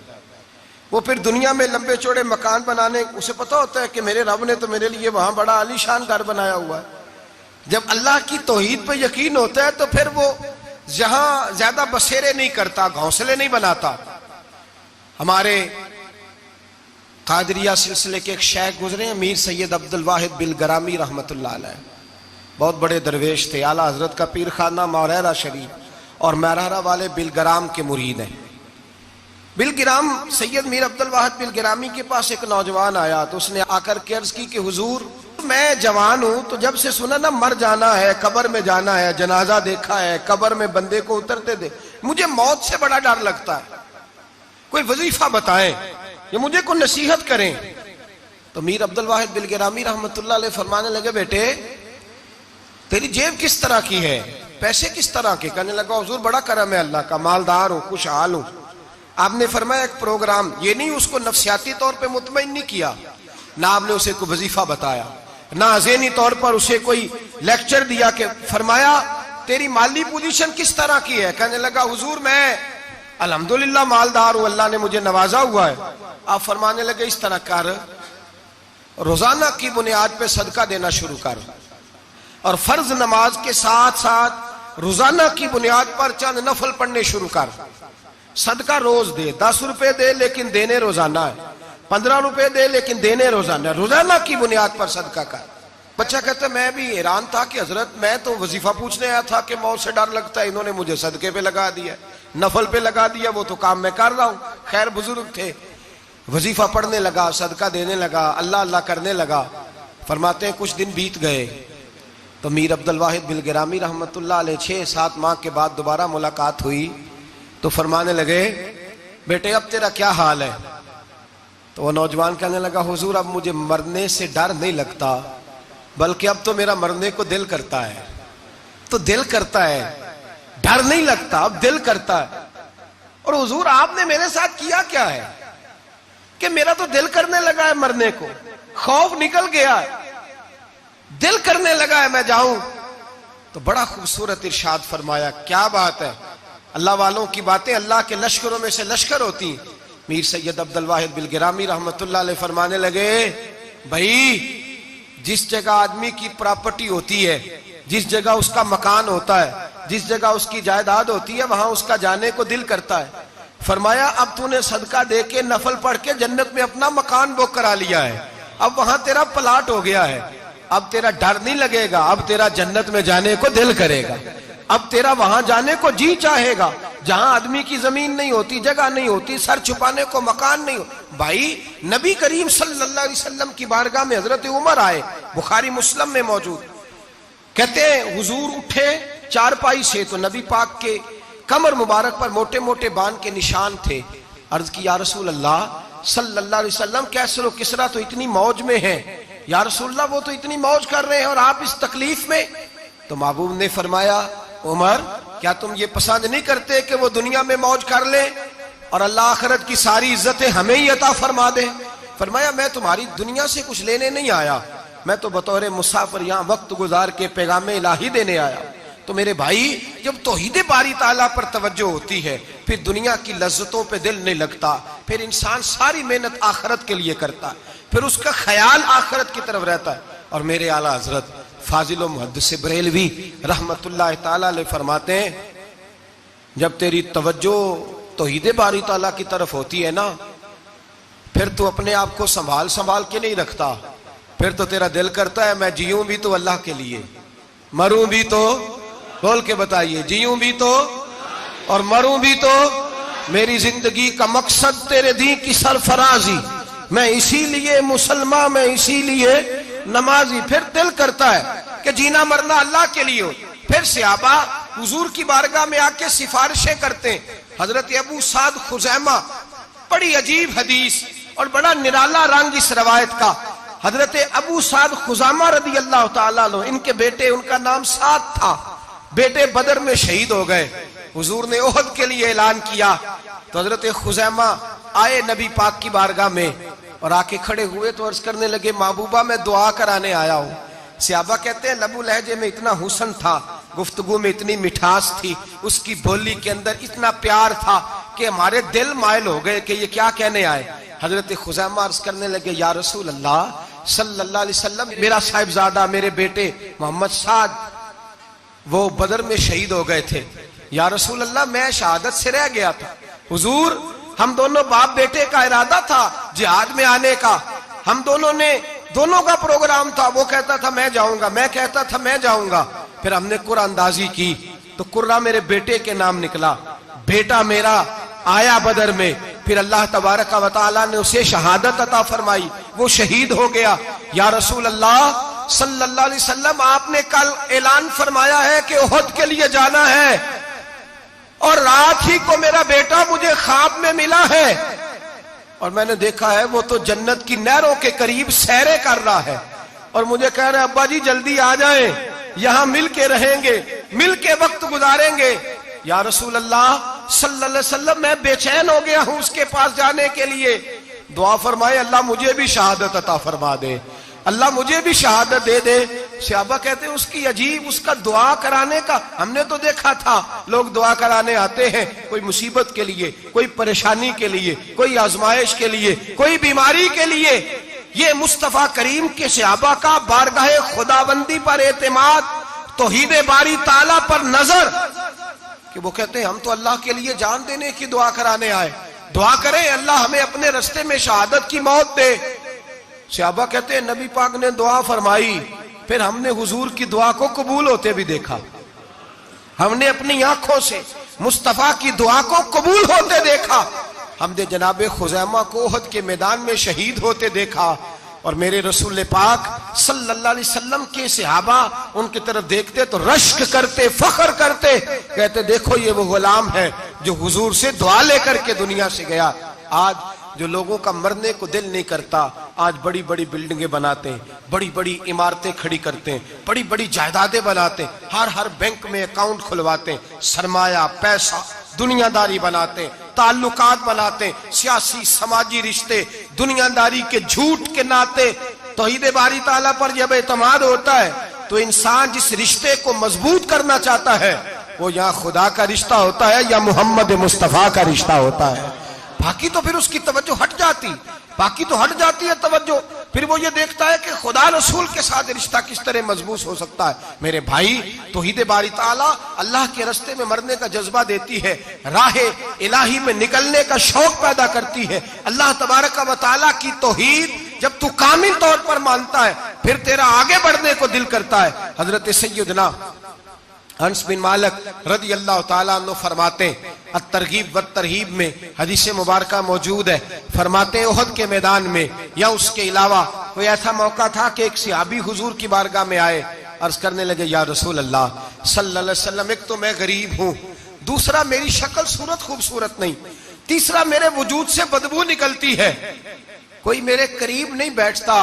वो फिर दुनिया में लंबे चौड़े मकान बनाने, उसे पता होता है कि मेरे रब ने तो मेरे लिए वहां बड़ा आलीशान घर बनाया हुआ है। जब अल्लाह की तौहीद पर यकीन होता है तो फिर वो जहां ज्यादा बसेरे नहीं करता, घोंसले नहीं बनाता। हमारे कादरिया सिलसिले के एक शेख गुजरे, अमीर सैयद अब्दुल वाहिद बिलगरामी रहमतुल्लाह अलैह, बहुत बड़े दरवेश थे, आला हजरत का पीर खाना मौरेरा शरीफ और मैरारा वाले बिलगराम के मुरीद हैं। बिलगिराम सैयद मीर अब्दुल वाहिद बिलगिरामी के पास एक नौजवान आया, तो उसने आकर के अर्ज की कि हुजूर मैं जवान हूं, तो जब से सुना ना मर जाना है, कब्र में जाना है, जनाजा देखा है, कब्र में बंदे को उतरते दे, मुझे मौत से बड़ा डर लगता है, कोई वजीफा बताएं या मुझे कोई नसीहत करें। तो मीर अब्दुल वाहिद बिलगिरामी रहमतुल्लाह अलैह फरमाने लगे, बेटे तेरी जेब किस तरह की है, पैसे किस तरह के? कहने लगा हुजूर बड़ा करम है अल्लाह का, मालदार हूं, खुशहाल हूं। आपने फरमाया एक प्रोग्राम, ये नहीं उसको नफ्सियाती तौर पे मुतमईन नहीं किया, ना आपने उसे कोई वजीफा बताया, ना ज़हनी तौर पर उसे कोई लेक्चर दिया कि फरमाया तेरी माली पोजीशन किस तरह की है? कहने लगा हुजूर मैं अल्हम्दुलिल्लाह मालदार हूं, अल्लाह ने मुझे नवाजा हुआ है। आप फरमाने लगे इस तरह कर, रोजाना की बुनियाद पे सदका देना शुरू कर, और फर्ज नमाज के साथ साथ रोजाना की बुनियाद पर चंद नफल पढ़ने शुरू कर। सदका रोज दे, 10 रुपए दे लेकिन देने रोजाना है, 15 रुपए दे लेकिन देने रोजाना, रोजाना की बुनियाद पर सदका कर। बच्चा कहता मैं भी हैरान था कि हजरत मैं तो वजीफा पूछने आया था कि मौत से डर लगता है, इन्होंने मुझे सदके पे लगा दिया, नफल पे लगा दिया, वो तो काम मैं कर रहा हूं। खैर बुजुर्ग थे, वजीफा पढ़ने लगा, सदका देने लगा, अल्लाह अल्लाह करने लगा। फरमाते हैं कुछ दिन बीत गए तो मीर अब्दुल वाहिद बिलगिरामी रहमतुल्लाह अलैह 6-7 माह के बाद दोबारा मुलाकात हुई तो फरमाने लगे, बेटे अब तेरा क्या हाल है? तो वो नौजवान कहने लगा, हुजूर अब मुझे मरने से डर नहीं लगता, बल्कि अब तो मेरा मरने को दिल करता है। तो दिल करता है, डर नहीं लगता, अब दिल करता है। और हुजूर आपने मेरे साथ किया क्या है कि मेरा तो दिल करने लगा है मरने को, खौफ निकल गया है, दिल करने लगा है मैं जाऊं। तो बड़ा खूबसूरत इरशाद फरमाया, क्या बात है, अल्लाह वालों की बातें अल्लाह के लश्करों में से लश्कर होती। मीर सैयद अब्दुल वाहिद बिलगिरामी रहमतुल्लाह अलैह फरमाने लगे, भाई जिस जगह आदमी की प्रॉपर्टी होती है, जिस जगह उसका मकान होता है, जिस जगह उसकी जायदाद होती है, वहां उसका जाने को दिल करता है। फरमाया अब तूने सदका दे के नफल पढ़ के जन्नत में अपना मकान बुक करा लिया है, अब वहां तेरा प्लाट हो गया है, अब तेरा डर नहीं लगेगा, अब तेरा जन्नत में जाने को दिल करेगा, अब तेरा वहां जाने को जी चाहेगा जहां आदमी की जमीन नहीं होती, जगह नहीं होती, सर छुपाने को मकान नहीं हो। भाई नबी करीम सल्लल्लाहु अलैहि वसल्लम की बारगाह में हजरत उमर आए, बुखारी मुस्लिम में मौजूद। कहते हैं हुजूर उठे चारपाई से, तो नबी पाक के कमर मुबारक पर मोटे मोटे बान के निशान थे। अर्ज की, या रसूल अल्लाह सल्लल्लाहु अलैहि वसल्लम, कैसर व किसरा तो इतनी मौज में है, या रसूल अल्लाह वो तो इतनी मौज कर रहे हैं और आप इस तकलीफ में। तो महबूब ने फरमाया, उमर क्या तुम ये पसंद नहीं करते कि वो दुनिया में मौज कर ले और अल्लाह आखिरत की सारी इज्जतें हमें ही अता फरमा दे? फरमाया, मैं तुम्हारी दुनिया से कुछ लेने नहीं आया, मैं तो बतौर मुसाफिर यहाँ वक्त गुजार के पैगाम इलाही देने आया। तो मेरे भाई, जब तौहीद बारी ताला पर तवज्जो होती है, फिर दुनिया की लज्जतों पे दिल नहीं लगता, फिर इंसान सारी मेहनत आखिरत के लिए करता है, फिर उसका ख्याल आखिरत की तरफ रहता है। और मेरे आला हजरत फाजिल मुहद्दिस बरेलवी रहमतुल्लाह ताला अलैह फरमाते हैं, जब तेरी तवज्जो तौहीद बारी ताला की तरफ होती है ना, फिर तू अपने आप को संभाल संभाल के नहीं रखता, फिर तो तेरा दिल करता है मैं जीऊं भी तो अल्लाह के लिए, मरूं भी तो, बोल के बताइए, जीऊं भी तो और मरूं भी तो, मेरी जिंदगी का मकसद तेरे दी की सरफराजी, मैं इसीलिए मुसलमान, मैं इसीलिए नमाजी। फिर दिल करता है कि जीना मरना अल्लाह के लिए हो। फिर सहाबा हुजूर की बारगाह में आके सिफारिशें करते हैं। हजरत अबू साद खुजैमा, बड़ी अजीब हदीस और बड़ा निराला रंग इस रवायत का। हजरत अबू साद खुजैमा रदी अल्लाह तआला अन्हु, इनके बेटे, उनका नाम साद था, बेटे बदर में शहीद हो गए। हुजूर ने ओहद के लिए ऐलान किया तो हजरत खुजैमा आए नबी पाक की बारगाह में और आके खड़े हुए तो अर्ज करने लगे, महबूबा मैं दुआ कराने आया हूँ। सहाबा कहते हैं लबू लहजे में इतना हुस्न था, गुफ्तगू में इतनी मिठास थी, उसकी बोली के अंदर इतना प्यार था कि हमारे दिल मायल हो गए कि ये क्या कहने आए। हजरत खुजैमा अर्ज करने लगे, या रसूल अल्लाह सल्लल्लाहु अलैहि वसल्लम, मेरा साहिबजादा, मेरे बेटे मोहम्मद साद वो बदर में शहीद हो गए थे। या रसूल अल्लाह मैं शहादत से रह गया था। हुजूर हम दोनों बाप बेटे का इरादा था जिहाद में आने का, हम दोनों का प्रोग्राम था, वो कहता था मैं जाऊंगा, मैं कहता था मैं जाऊंगा। फिर हमने कुर्रा अंदाजी की तो कुर्रा मेरे बेटे के नाम निकला, बेटा मेरा आया बदर में, फिर अल्लाह तबारक व तआला ने उसे शहादत अता फरमाई, वो शहीद हो गया। या रसूल अल्लाह सल्लल्लाहु अलैहि वसल्लम, आपने कल ऐलान फरमाया है कि ओहद के लिए जाना है और रात ही को मेरा बेटा मुझे ख्वाब में मिला है और मैंने देखा है वो तो जन्नत की नहरों के करीब सैरे कर रहा है और मुझे कह रहे अब्बा जी जल्दी आ जाएं, यहां मिल के रहेंगे, मिल के वक्त गुजारेंगे। या रसूल अल्लाह सल्लल्लाहु अलैहि वसल्लम, मैं बेचैन हो गया हूं उसके पास जाने के लिए। दुआ फरमाए अल्लाह मुझे भी शहादत अता फरमा दे, अल्लाह मुझे भी शहादत दे दे। सहाबा कहते हैं उसकी अजीब, उसका दुआ कराने का, हमने तो देखा था लोग दुआ कराने आते हैं कोई मुसीबत के लिए, कोई परेशानी के लिए, कोई आजमाइश के लिए, कोई बीमारी के लिए। ये मुस्तफा करीम के सहाबा का बारगाह खुदाबंदी पर एतमाद, तौहीद बारी ताला पर नजर, कि वो कहते हैं हम तो अल्लाह के लिए जान देने की दुआ कराने आए, दुआ करें अल्लाह हमें अपने रास्ते में शहादत की मौत दे। सहाबा कहते हैं नबी पाक ने दुआ फरमाई, फिर हमने हुजूर की दुआ को कबूल होते भी देखा, हमने अपनी आंखों से मुस्तफा की दुआ को कबूल होते देखा, हमने जनाबे खुजैमा को ओहद के मैदान में शहीद होते देखा। और मेरे रसूल पाक सल्लल्लाहु अलैहि वसल्लम के सहाबा उनकी तरफ देखते तो रश्क करते, फख्र करते, कहते देखो ये वो गुलाम है जो हुजूर से दुआ लेकर के दुनिया से गया। आज जो लोगों का मरने को दिल नहीं करता, आज बड़ी बड़ी बिल्डिंगें बनाते हैं, बड़ी बड़ी इमारतें खड़ी करते हैं, बड़ी बड़ी जायदादें बनाते हैं, हर बैंक में अकाउंट खुलवाते हैं, सरमाया पैसा दुनियादारी बनाते हैं, ताल्लुकात बनाते हैं, सियासी समाजी रिश्ते दुनियादारी के झूठ के नाते। तौहीद बारी ताला पर जब एतमाद होता है तो इंसान जिस रिश्ते को मजबूत करना चाहता है वो या खुदा का रिश्ता होता है या मोहम्मद मुस्तफा का रिश्ता होता है। बाकी तो फिर उसकी तवज्जो हट जाती, बाकी तो हट जाती है तवज्जो। फिर वो ये देखता है कि खुदा रसूल के साथ रिश्ता किस तरह मजबूत हो सकता है। मेरे भाई, तौहीद बारी ताला अल्लाह के रास्ते में मरने का जज्बा देती है, राह इलाही में निकलने का शौक पैदा करती है। अल्लाह तबारक व तआला की तौहीद जब तू कामिल तौर पर मानता है फिर तेरा आगे बढ़ने को दिल करता है। हजरत सैयदना अनस बिन मालिक रज़ी अल्लाह तआला अन्हु फरमाते हैं, अत-तरगीब व तरहीब में हदीस मुबारक मौजूद है, फरमाते हैं ओहद के मैदान में या उसके अलावा कोई ऐसा मौका था कि एक सहाबी हुजूर की बारगाह में आए, अर्ज करने लगे, या रसूल अल्लाह सल्लल्लाहु अलैहि वसल्लम, एक तो मैं गरीब हूँ, दूसरा मेरी शक्ल सूरत खूबसूरत नहीं, तीसरा मेरे वजूद से बदबू निकलती है, कोई मेरे करीब नहीं बैठता।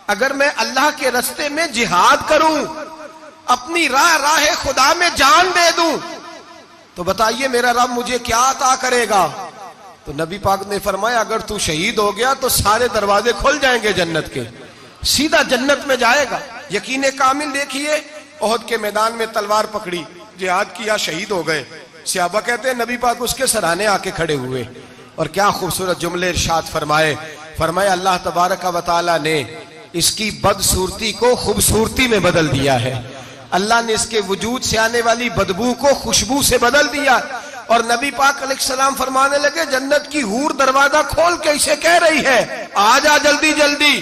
अगर मैं अल्लाह के रास्ते में जिहाद करूं, अपनी राह खुदा में जान दे दूं, तो बताइए मेरा रब मुझे क्या अता करेगा। तो नबी पाक ने फरमाया, अगर तू शहीद हो गया तो सारे दरवाजे खुल जाएंगे जन्नत के, सीधा जन्नत में जाएगा। यकीन कामिल देखिए, ओहद के मैदान में तलवार पकड़ी, जिहाद किया, शहीद हो गए। सहाबा कहते हैं नबी पाक उसके सराहने आके खड़े हुए और क्या खूबसूरत जुमले इरशाद फरमाए। फरमाया अल्लाह तबारक व तआला ने इसकी बदसूरती को खूबसूरती में बदल दिया है, अल्लाह ने इसके वजूद से आने वाली बदबू को खुशबू से बदल दिया। और नबी पाक अलैहिस्सलाम फरमाने लगे, जन्नत की हूर दरवाजा खोल के इसे कह रही है, आ जा जल्दी जल्दी,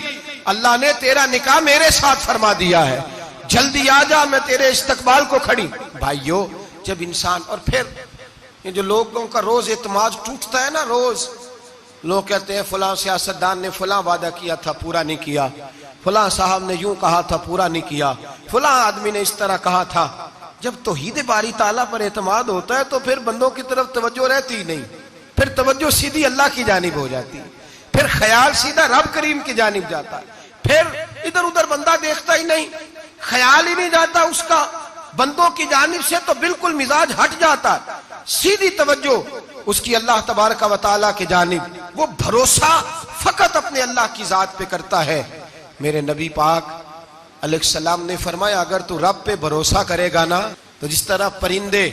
अल्लाह ने तेरा निकाह मेरे साथ फरमा दिया है, जल्दी आ जा, मैं तेरे इस्तकबाल को खड़ी। भाइयों, जब इंसान, और फिर ये जो लोगों का रोज एतमाद टूटता है ना, रोज लोग कहते हैं फलां सियासतदान ने फलां वादा किया था पूरा नहीं किया, फलां साहब ने यूं कहा था पूरा नहीं किया, फलां आदमी ने इस तरह कहा था। जब तौहीद बारी ताला पर एतमाद होता है तो फिर बंदों की तरफ तवज्जो रहती ही नहीं, फिर तवज्जो सीधी अल्लाह की जानिब हो जाती है, फिर ख्याल सीधा रब करीम की जानिब जाता है, फिर इधर उधर बंदा देखता ही नहीं, ख्याल ही नहीं जाता उसका बंदों की जानिब से, तो बिल्कुल मिजाज हट जाता है, सीधी तवज्जो उसकी अल्लाह तबारक व तआला की जानिब, वो भरोसा फकत अपने अल्लाह की जात पे करता है। मेरे नबी पाक अलैहिस्सलाम ने फरमाया, अगर तू रब पे भरोसा करेगा ना, तो जिस तरह परिंदे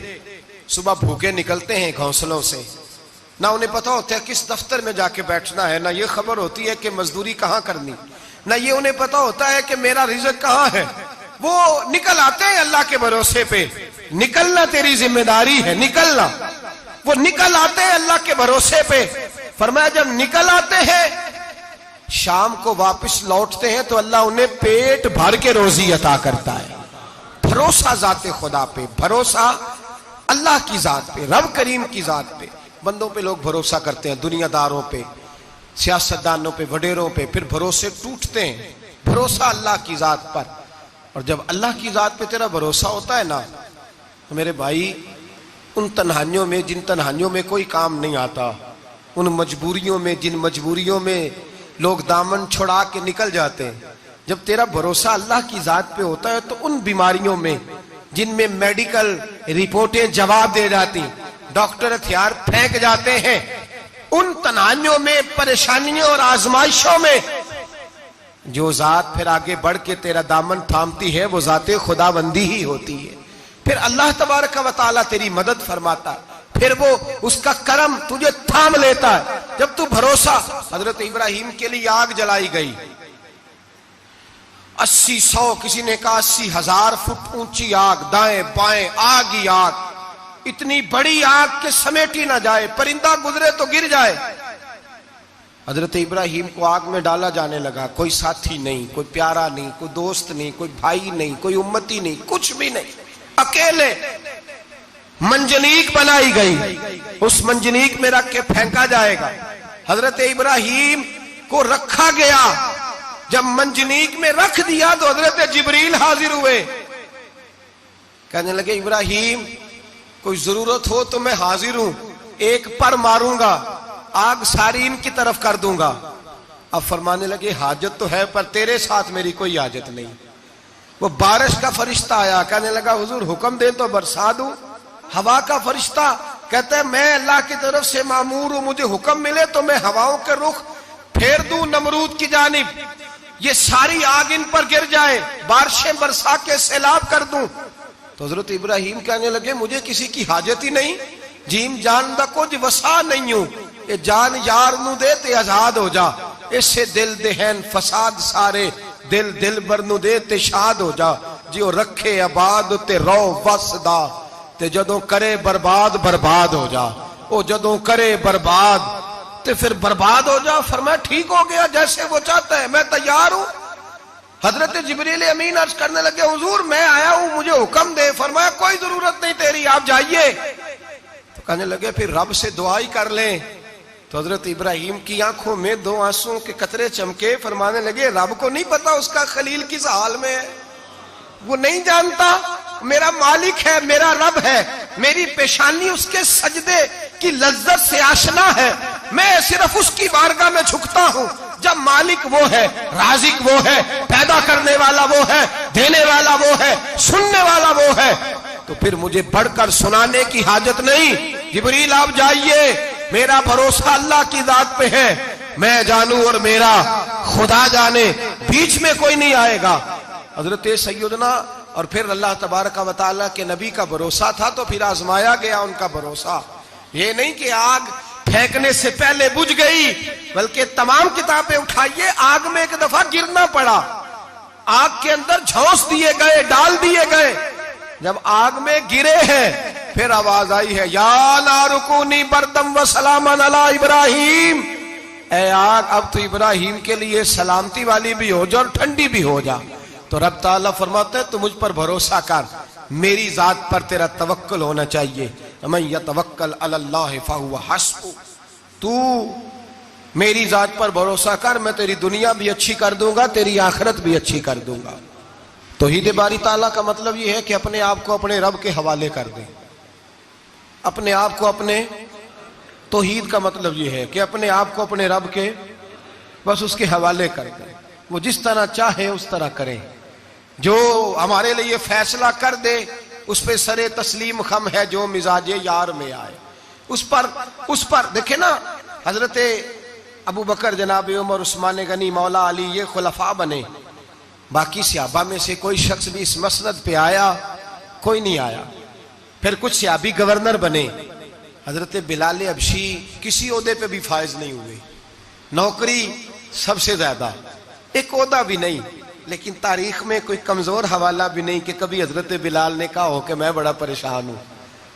सुबह भूखे निकलते हैं घोंसलों से, ना उन्हें पता होता है किस दफ्तर में जाके बैठना है, ना ये खबर होती है कि मजदूरी कहाँ करनी, ना ये उन्हें पता होता है कि मेरा रिज़्क कहाँ है, वो निकल आते हैं अल्लाह के भरोसे पे। निकलना तेरी जिम्मेदारी है, निकलना, वो निकल आते हैं अल्लाह के भरोसे पे। फरमाया जब निकल आते हैं, शाम को वापस लौटते हैं तो अल्लाह उन्हें पेट भर के रोजी अता करता है। भरोसा जाते खुदा पे, भरोसा अल्लाह की जात पे, रब करीम की जात पे। बंदों पे लोग भरोसा करते हैं, दुनियादारों पे, सियासतदानों पे, वडेरों पे, फिर भरोसे टूटते हैं। भरोसा अल्लाह की जात पर, और जब अल्लाह की जात पे तेरा भरोसा होता है ना, तो मेरे भाई उन तन्हाइयों में, जिन तन्हाइयों में कोई काम नहीं आता, उन मजबूरियों में, जिन मजबूरियों में लोग दामन छुड़ा के निकल जाते हैं, जब तेरा भरोसा अल्लाह की जात पे होता है, तो उन बीमारियों में जिनमें मेडिकल रिपोर्टें जवाब दे जाती, डॉक्टर हथियार फेंक जाते हैं, उन तनाइयों में, परेशानियों और आजमाइशों में जो जात फिर आगे बढ़ के तेरा दामन थामती है, वो जाते खुदाबंदी ही होती है। फिर अल्लाह तबारक व तआला तेरी मदद फरमाता, फिर वो उसका करम तुझे थाम लेता है। जब तू भरोसा, हजरत इब्राहिम के लिए आग जलाई गई, 80-100, किसी ने कहा 80,000 फुट ऊंची आग, दाएं बाएं आग ही आग, इतनी बड़ी आग के समेटी ना जाए, परिंदा गुजरे तो गिर जाए। हजरत इब्राहिम को आग में डाला जाने लगा, कोई साथी नहीं, कोई प्यारा नहीं, कोई दोस्त नहीं, कोई भाई नहीं, कोई उम्मती नहीं, कुछ भी नहीं, अकेले मंजनीक बनाई गई, उस मंजनीक में रख के फेंका जाएगा। हजरत इब्राहिम को रखा गया, जब मंजनीक में रख दिया तो हजरत जिब्रील हाजिर हुए, कहने लगे इब्राहिम कोई जरूरत हो तो मैं हाजिर हूं, एक पर मारूंगा, आग सारी इनकी तरफ कर दूंगा। अब फरमाने लगे हाजत तो है, पर तेरे साथ मेरी कोई हाजत नहीं। वो बारिश का फरिश्ता आया, कहने लगा हुजूर हुक्म दे तो बरसा दूं। हवा का फरिश्ता कहता है मैं अल्लाह की तरफ से मामूर हूं, मुझे हुक्म मिले तो मैं हवाओं के रुख फेर दूं नमरूद की जानिब, ये सारी आग इन पर गिर जाए, बारिशें बरसा के सैलाब कर दूं। तो हजरत इब्राहिम कहने लगे मुझे किसी की हाजत ही नहीं, जीम जान दा कुछ वसा नहीं हूं, ये जान यार नू दे ते आजाद हो जा, इससे दिल देहन फसाद सारे, दिल दिल बर नू दे ते शाद हो जा, जियो रखे आबाद ते रो वसदा, ते जदों करे बर्बाद बर्बाद हो जा, ओ जदों करे बर्बाद ते फिर बर्बाद हो जा। फरमाया ठीक हो गया, जैसे वो चाहता है मैं तैयार हूं। हजरत जिब्रील अमीन अर्ज करने लगे हुजूर मैं आया हूं, मुझे हुक्म दे। फरमाया कोई जरूरत नहीं तेरी, आप जाइए। तो कहने लगे फिर रब से दुआ ही कर लें। तो हजरत इब्राहिम की आंखों में दो आंसुओं के कतरे चमके, फरमाने लगे रब को नहीं पता उसका खलील किस हाल में है, वो नहीं जानता, मेरा मालिक है, मेरा रब है, मेरी पेशानी उसके सजदे की लज्जत से आशना है, मैं सिर्फ उसकी बारगाह में झुकता हूं। जब मालिक वो है, राजिक वो है, पैदा करने वाला वो है, देने वाला वो है, सुनने वाला वो है, तो फिर मुझे बढ़कर सुनाने की हाजत नहीं। जिब्रील आप जाइए, मेरा भरोसा अल्लाह की जात पे है, मैं जानूं और मेरा खुदा जाने, बीच में कोई नहीं आएगा। हजरत सैयदना और फिर अल्लाह तबारक व तआला के नबी का भरोसा था, तो फिर आजमाया गया उनका भरोसा। ये नहीं कि आग फेंकने से पहले बुझ गई, बल्कि तमाम किताबें उठाइए, आग में एक दफा गिरना पड़ा, आग के अंदर झोंस दिए गए, डाल दिए गए। जब आग में गिरे हैं फिर आवाज आई है या नारुकूनी बरदम व सलामन अला इब्राहिम, ए आग अब तो इब्राहिम के लिए सलामती वाली भी हो जा और ठंडी भी हो जा। तो रब ताला फरमाते हैं तू मुझ पर भरोसा कर, मेरी जात पर तेरा तवक्कुल होना चाहिए। मैं यतवक्कल अलल्लाह फहुव हस्बु, तू मेरी जात पर भरोसा कर, मैं तेरी दुनिया भी अच्छी कर दूंगा, तेरी आखिरत भी अच्छी कर दूंगा। तौहीद बारी ताला का मतलब यह है कि अपने आप को अपने रब के हवाले कर दें, अपने आप को अपने, तौहीद का मतलब यह है कि अपने आप को अपने रब के बस उसके हवाले कर दें, वो जिस तरह चाहे उस तरह करें, जो हमारे लिए फैसला कर दे उस पे सरे तस्लीम खम है, जो मिजाजे यार में आए उस पर देखे ना। हजरत अबू बकर, जनाब उमर, उस्मान गनी, मौला अली, ये खुलफा बने, बाकी सहाबा में से कोई शख्स भी इस मसनद पे आया कोई नहीं आया। फिर कुछ सहाबी गवर्नर बने, हजरत बिलाल अबशी किसी ओहदे पे भी फायज नहीं हुए, नौकरी सबसे ज्यादा, एक ओहदा भी नहीं, लेकिन तारीख में कोई कमजोर हवाला भी नहीं कि कभी हजरत बिलाल ने कहा हो कि मैं बड़ा परेशान हूं,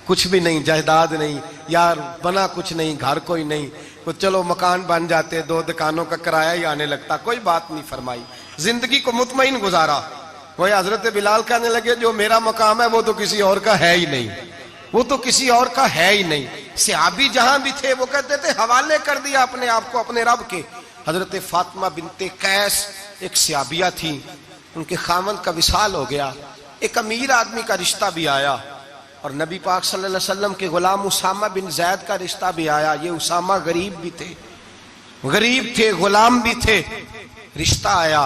कुछ भी नहीं, जायदाद नहीं यार, बना कुछ नहीं, घर कोई नहीं, तो चलो मकान बन जाते, 2 दुकानों का किराया ही आने लगता, कोई बात नहीं फरमाई, जिंदगी को मुतमईन गुजारा। वही हजरत बिलाल कहने लगे जो मेरा मकाम है वो तो किसी और का है ही नहीं, वो तो किसी और का है ही नहीं। सहाबी जहां भी थे वो कहते थे हवाले कर दिया अपने आप को अपने रब के। हजरत फातिमा बिनते कैस एक सहाबिया थी, उनके खामन का विसाल हो गया, एक अमीर आदमी का रिश्ता भी आया और नबी पाक सल्लल्लाहु अलैहि वसल्लम के गुलाम उसामा बिन जैद का रिश्ता भी आया। ये उसामा गरीब भी थे, गुलाम भी थे, रिश्ता आया।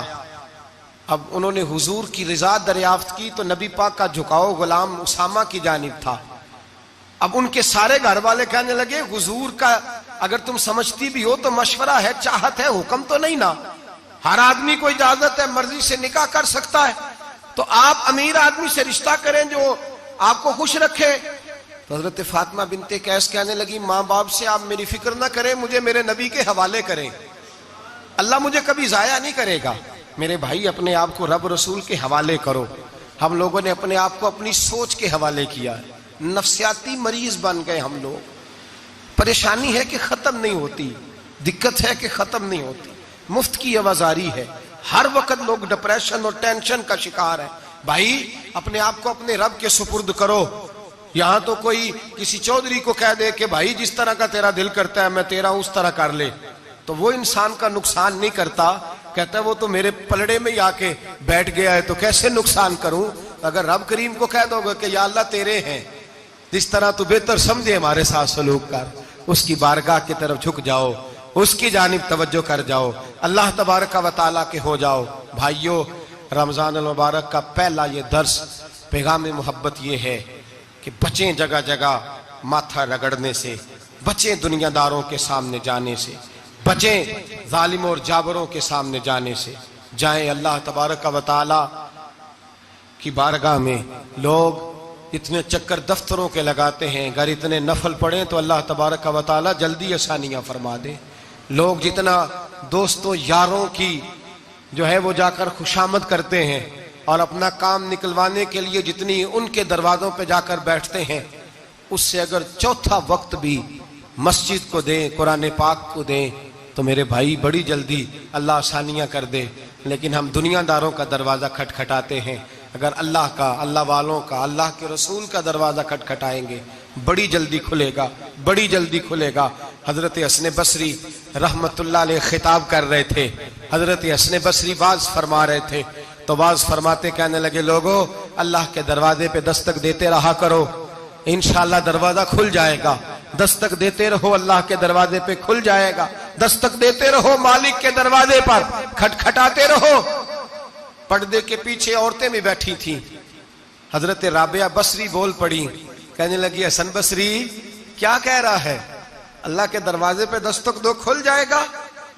अब उन्होंने हुजूर की रिजा दरियाफ्त की तो नबी पाक का झुकाव गुलाम उसामा की जानिब था। अब उनके सारे घर वाले कहने लगे हुजूर का अगर तुम समझती भी हो तो मशवरा है, चाहत है, हुक्म तो नहीं ना, हर आदमी को इजाजत है, मर्जी से निकाह कर सकता है, तो आप अमीर आदमी से रिश्ता करें जो आपको खुश रखे। तो हजरत फातिमा बिनते कैस कहने लगी माँ बाप से आप मेरी फिक्र ना करें, मुझे मेरे नबी के हवाले करें, अल्लाह मुझे कभी जाया नहीं करेगा। मेरे भाई अपने आप को रब रसूल के हवाले करो। हम लोगों ने अपने आप को अपनी सोच के हवाले किया, नफ्सियाती मरीज बन गए हम लोग। परेशानी है कि खत्म नहीं होती, दिक्कत है कि खत्म नहीं होती, मुफ्त की आवाजारी है, हर वक्त लोग डिप्रेशन और टेंशन का शिकार है। भाई अपने आप को अपने रब के सुपुर्द करो। यहां तो कोई किसी चौधरी को कह दे कि भाई जिस तरह का तेरा दिल करता है मैं तेरा उस तरह कर ले, तो वो इंसान का नुकसान नहीं करता, कहता है वो तो मेरे पलड़े में ही आके बैठ गया है तो कैसे नुकसान करूं। अगर रब करीम को कह दोगे कि या अल्लाह तेरे हैं जिस तरह तू बेहतर समझे हमारे साथ सलूक कर, उसकी बारगाह की तरफ झुक जाओ, उसकी जानिब तवज्जो कर जाओ, अल्लाह तबारक व तआला के हो जाओ। भाइयों, रमजान अल मुबारक का पहला ये दर्स पैगाम मोहब्बत ये है कि बचें जगह जगह माथा रगड़ने से, बचें दुनियादारों के सामने जाने से, बचें जालिम और जाबरों के सामने जाने से। जाएं अल्लाह तबारक व तआला की बारगाह में। लोग इतने चक्कर दफ्तरों के लगाते हैं, अगर इतने नफल पढ़ें तो अल्लाह तबारक व तआला जल्दी आसानियां फरमा दे। लोग जितना दोस्तों यारों की जो है वो जाकर खुशामद करते हैं और अपना काम निकलवाने के लिए जितनी उनके दरवाजों पे जाकर बैठते हैं, उससे अगर चौथा वक्त भी मस्जिद को दें, कुरान पाक को दें, तो मेरे भाई बड़ी जल्दी अल्लाह आसानियां कर दे। लेकिन हम दुनियादारों का दरवाज़ा खटखटाते हैं। अगर अल्लाह का, अल्लाह वालों का, अल्लाह के रसूल का दरवाज़ा खटखटाएंगे, बड़ी जल्दी खुलेगा, बड़ी जल्दी खुलेगा। हज़रत हसन बसरी रहमतुल्लाह अलैह खिताब कर रहे थे। हज़रत हसन बसरी बाज फरमा रहे थे, तो बाज फरमाते कहने लगे, लोगों अल्लाह के दरवाजे पे दस्तक देते रहा करो, इंशाअल्लाह दरवाजा खुल जाएगा। दस्तक देते रहो, अल्लाह के दरवाजे पे खुल जाएगा। दस्तक देते रहो, मालिक के दरवाजे पर खटखटाते रहो। पर्दे के पीछे औरतें भी बैठी थीं। हजरत राबिया बसरी बोल पड़ी, कहने लगी, हसन बसरी क्या कह रहा है? अल्लाह के दरवाजे पे दस्तक दो, खुल जाएगा।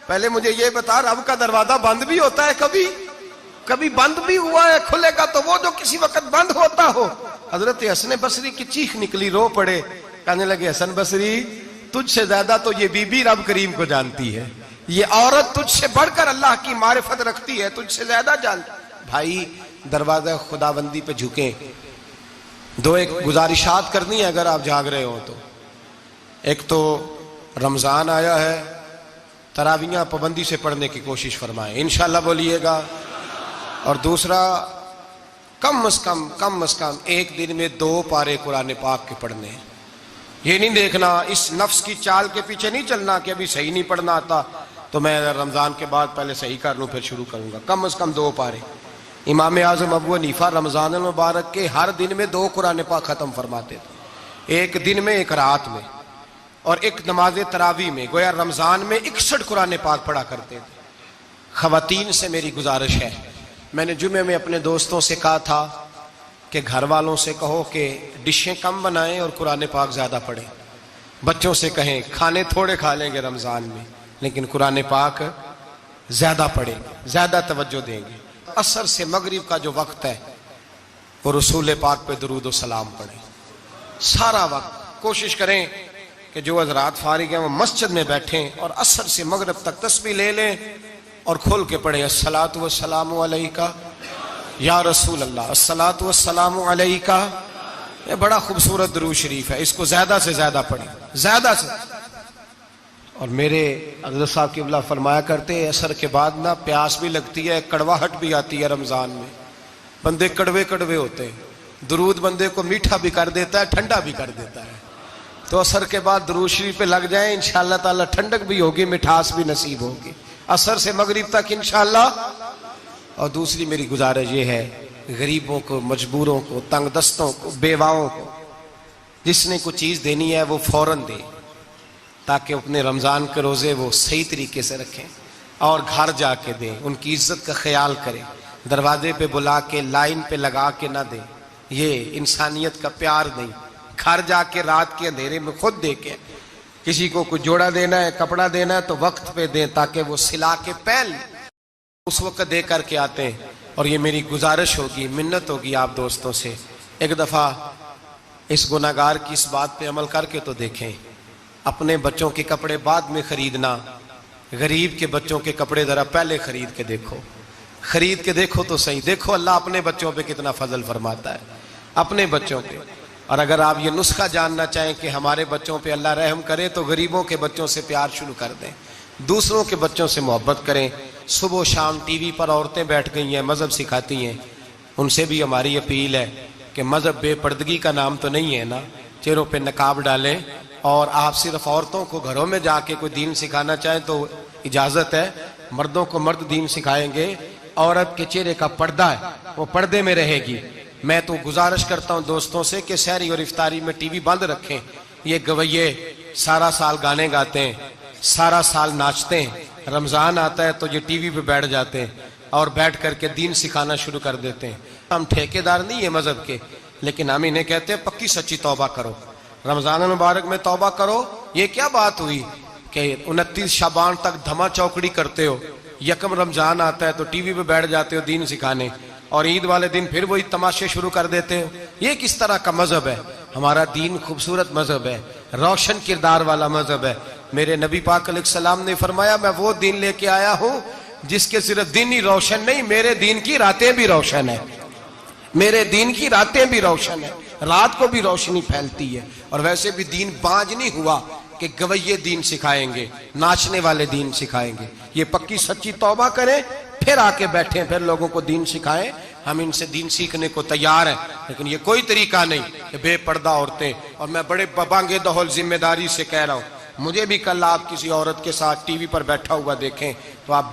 पहले मुझे ये बता, रब का दरवाजा बंद भी होता है? कभी कभी बंद भी हुआ है? खुलेगा तो वो जो किसी वक्त बंद होता हो। हजरत हसन बसरी की चीख निकली, रो पड़े, कहने लगे, हसन बसरी तुझसे ज्यादा तो ये बीबी रब करीम को जानती है, ये औरत तुझसे बढ़कर अल्लाह की मारिफत रखती है, तुझसे ज्यादा जानती। भाई दरवाजा खुदाबंदी पे झुके। दो एक गुजारिशात करनी है अगर आप जाग रहे हो तो। एक तो रमजान आया है, तरावियां पाबंदी से पढ़ने की कोशिश फरमाएं, इंशाल्लाह बोलिएगा। और दूसरा, कम से कम एक दिन में 2 पारे कुरान पाक के पढ़ने। ये नहीं देखना, इस नफ्स की चाल के पीछे नहीं चलना कि अभी सही नहीं पढ़ना आता तो मैं रमजान के बाद पहले सही कर लूँ फिर शुरू करूँगा। कम से कम 2 पारे। इमाम आज़म अबू हनीफा रमजान मुबारक के हर दिन में 2 कुरान पाक ख़त्म फरमाते थे, एक दिन में एक रात में, और एक नमाज तरावी में। गोया रमजान में 61 कुरान पाक पढ़ा करते थे। ख़वातीन से मेरी गुजारिश है, मैंने जुमे में अपने दोस्तों से कहा था कि घर वालों से कहो कि डिशें कम बनाएं और कुरान पाक ज़्यादा पढ़ें। बच्चों से कहें खाने थोड़े खा लेंगे रमज़ान में, लेकिन कुरान पाक ज़्यादा पढ़ेंगे, ज़्यादा तवज्जो देंगे। असर से मगरिब का जो वक्त है वो रसूल पाक पे दुरूद व सलाम पढ़ें। सारा वक्त कोशिश करें कि जो हज़रात फारिग हैं वो मस्जिद में बैठें और असर से मगरिब तक तस्बीह ले लें और खोल के पढ़ें, अस्सलातु वस्सलामु अलैका या रसूल अल्लाह, अस्सलातु वस्सलामु अलैका। ये बड़ा खूबसूरत दुरूद शरीफ है, इसको ज्यादा से ज्यादा पढ़ें, ज्यादा से। और मेरे हज़रत साहब क़िबला फरमाया करते हैं, असर के बाद ना प्यास भी लगती है, कड़वाहट भी आती है। रमज़ान में बंदे कड़वे कड़वे होते हैं, दुरूद बंदे को मीठा भी कर देता है, ठंडा भी कर देता है। तो असर के बाद दुरूद शरीफ पे लग जाए, इंशाअल्लाह ताला ठंडक भी होगी, मिठास भी नसीब होगी असर से मगरिब तक इंशाअल्लाह। और दूसरी मेरी गुजारिश ये है, गरीबों को, मजबूरों को, तंग दस्तों को, बेवाओं को जिसने कुछ चीज़ देनी है वो फौरन दे, ताकि अपने रमज़ान के रोज़े वो सही तरीके से रखें और घर जाके दें, उनकी इज्जत का ख्याल करें। दरवाजे पे बुला के, लाइन पे लगा के ना दें, ये इंसानियत का प्यार नहीं। घर जाके रात के अंधेरे में खुद दे के, किसी को कुछ जोड़ा देना है, कपड़ा देना है तो वक्त पे दें, ताकि वो सिला के पहन उस वक्त दे करके आते हैं। और ये मेरी गुजारिश होगी, मिन्नत होगी आप दोस्तों से, एक दफ़ा इस गुनाहगार की इस बात पे अमल करके तो देखें। अपने बच्चों के कपड़े बाद में खरीदना, गरीब के बच्चों के कपड़े ज़रा पहले खरीद के देखो, खरीद के देखो तो सही। देखो अल्लाह अपने बच्चों पे कितना फजल फरमाता है, अपने बच्चों पे। और अगर आप ये नुस्खा जानना चाहें कि हमारे बच्चों पे अल्लाह रहम करे, तो गरीबों के बच्चों से प्यार शुरू कर दें, दूसरों के बच्चों से मोहब्बत करें। सुबह शाम टीवी पर औरतें बैठ गई हैं, मज़हब सिखाती हैं, उनसे भी हमारी अपील है कि मज़हब बेपर्दगी का नाम तो नहीं है ना, चेहरों पे नकाब डालें। और आप सिर्फ औरतों को घरों में जाके कोई दीन सिखाना चाहें तो इजाज़त है, मर्दों को मर्द दीन सिखाएंगे। औरत के चेहरे का पर्दा है वो पर्दे में रहेगी, मैं तो गुजारिश करता हूं दोस्तों से कि सहरी और इफ्तारी में टीवी बंद रखें। ये गवैये सारा साल गाने गाते हैं, सारा साल नाचते हैं, रमजान आता है तो ये टीवी पे बैठ जाते हैं और बैठ करके दीन सिखाना शुरू कर देते हैं। हम ठेकेदार नहीं है मजहब के, लेकिन हम इन्हें कहते हैं पक्की सच्ची तौबा करो, रमजान मुबारक में तौबा करो। ये क्या बात हुई कि 29 शाबान तक धमा चौकड़ी करते हो, यकम रमजान आता है तो टीवी पे बैठ जाते हो दीन सिखाने, और ईद वाले दिन फिर वही तमाशे शुरू कर देते हो। ये किस तरह का मजहब है? हमारा दीन खूबसूरत मजहब है, रोशन किरदार वाला मजहब है। मेरे नबी पाक अलैहिस्सलाम ने फरमाया, मैं वो दीन लेके आया हूं जिसके सिर्फ दिन ही रोशन नहीं, मेरे दीन की रातें भी रोशन है। मेरे दीन की रातें भी रोशन है, रात को भी रोशनी फैलती है। और वैसे भी दीन बांझ नहीं हुआ कि गवैये दीन सिखाएंगे, नाचने वाले दीन सिखाएंगे। ये पक्की सच्ची तौबा करें, फिर आके बैठे, फिर लोगों को दीन सिखाएं। हम इनसे दीन सीखने को तैयार हैं, लेकिन ये कोई तरीका नहीं कि बेपर्दा औरतें। और मैं बड़े बबांगे दहल जिम्मेदारी से कह रहा हूं, मुझे भी कल आप किसी औरत के साथ टीवी पर बैठा हुआ देखें तो आप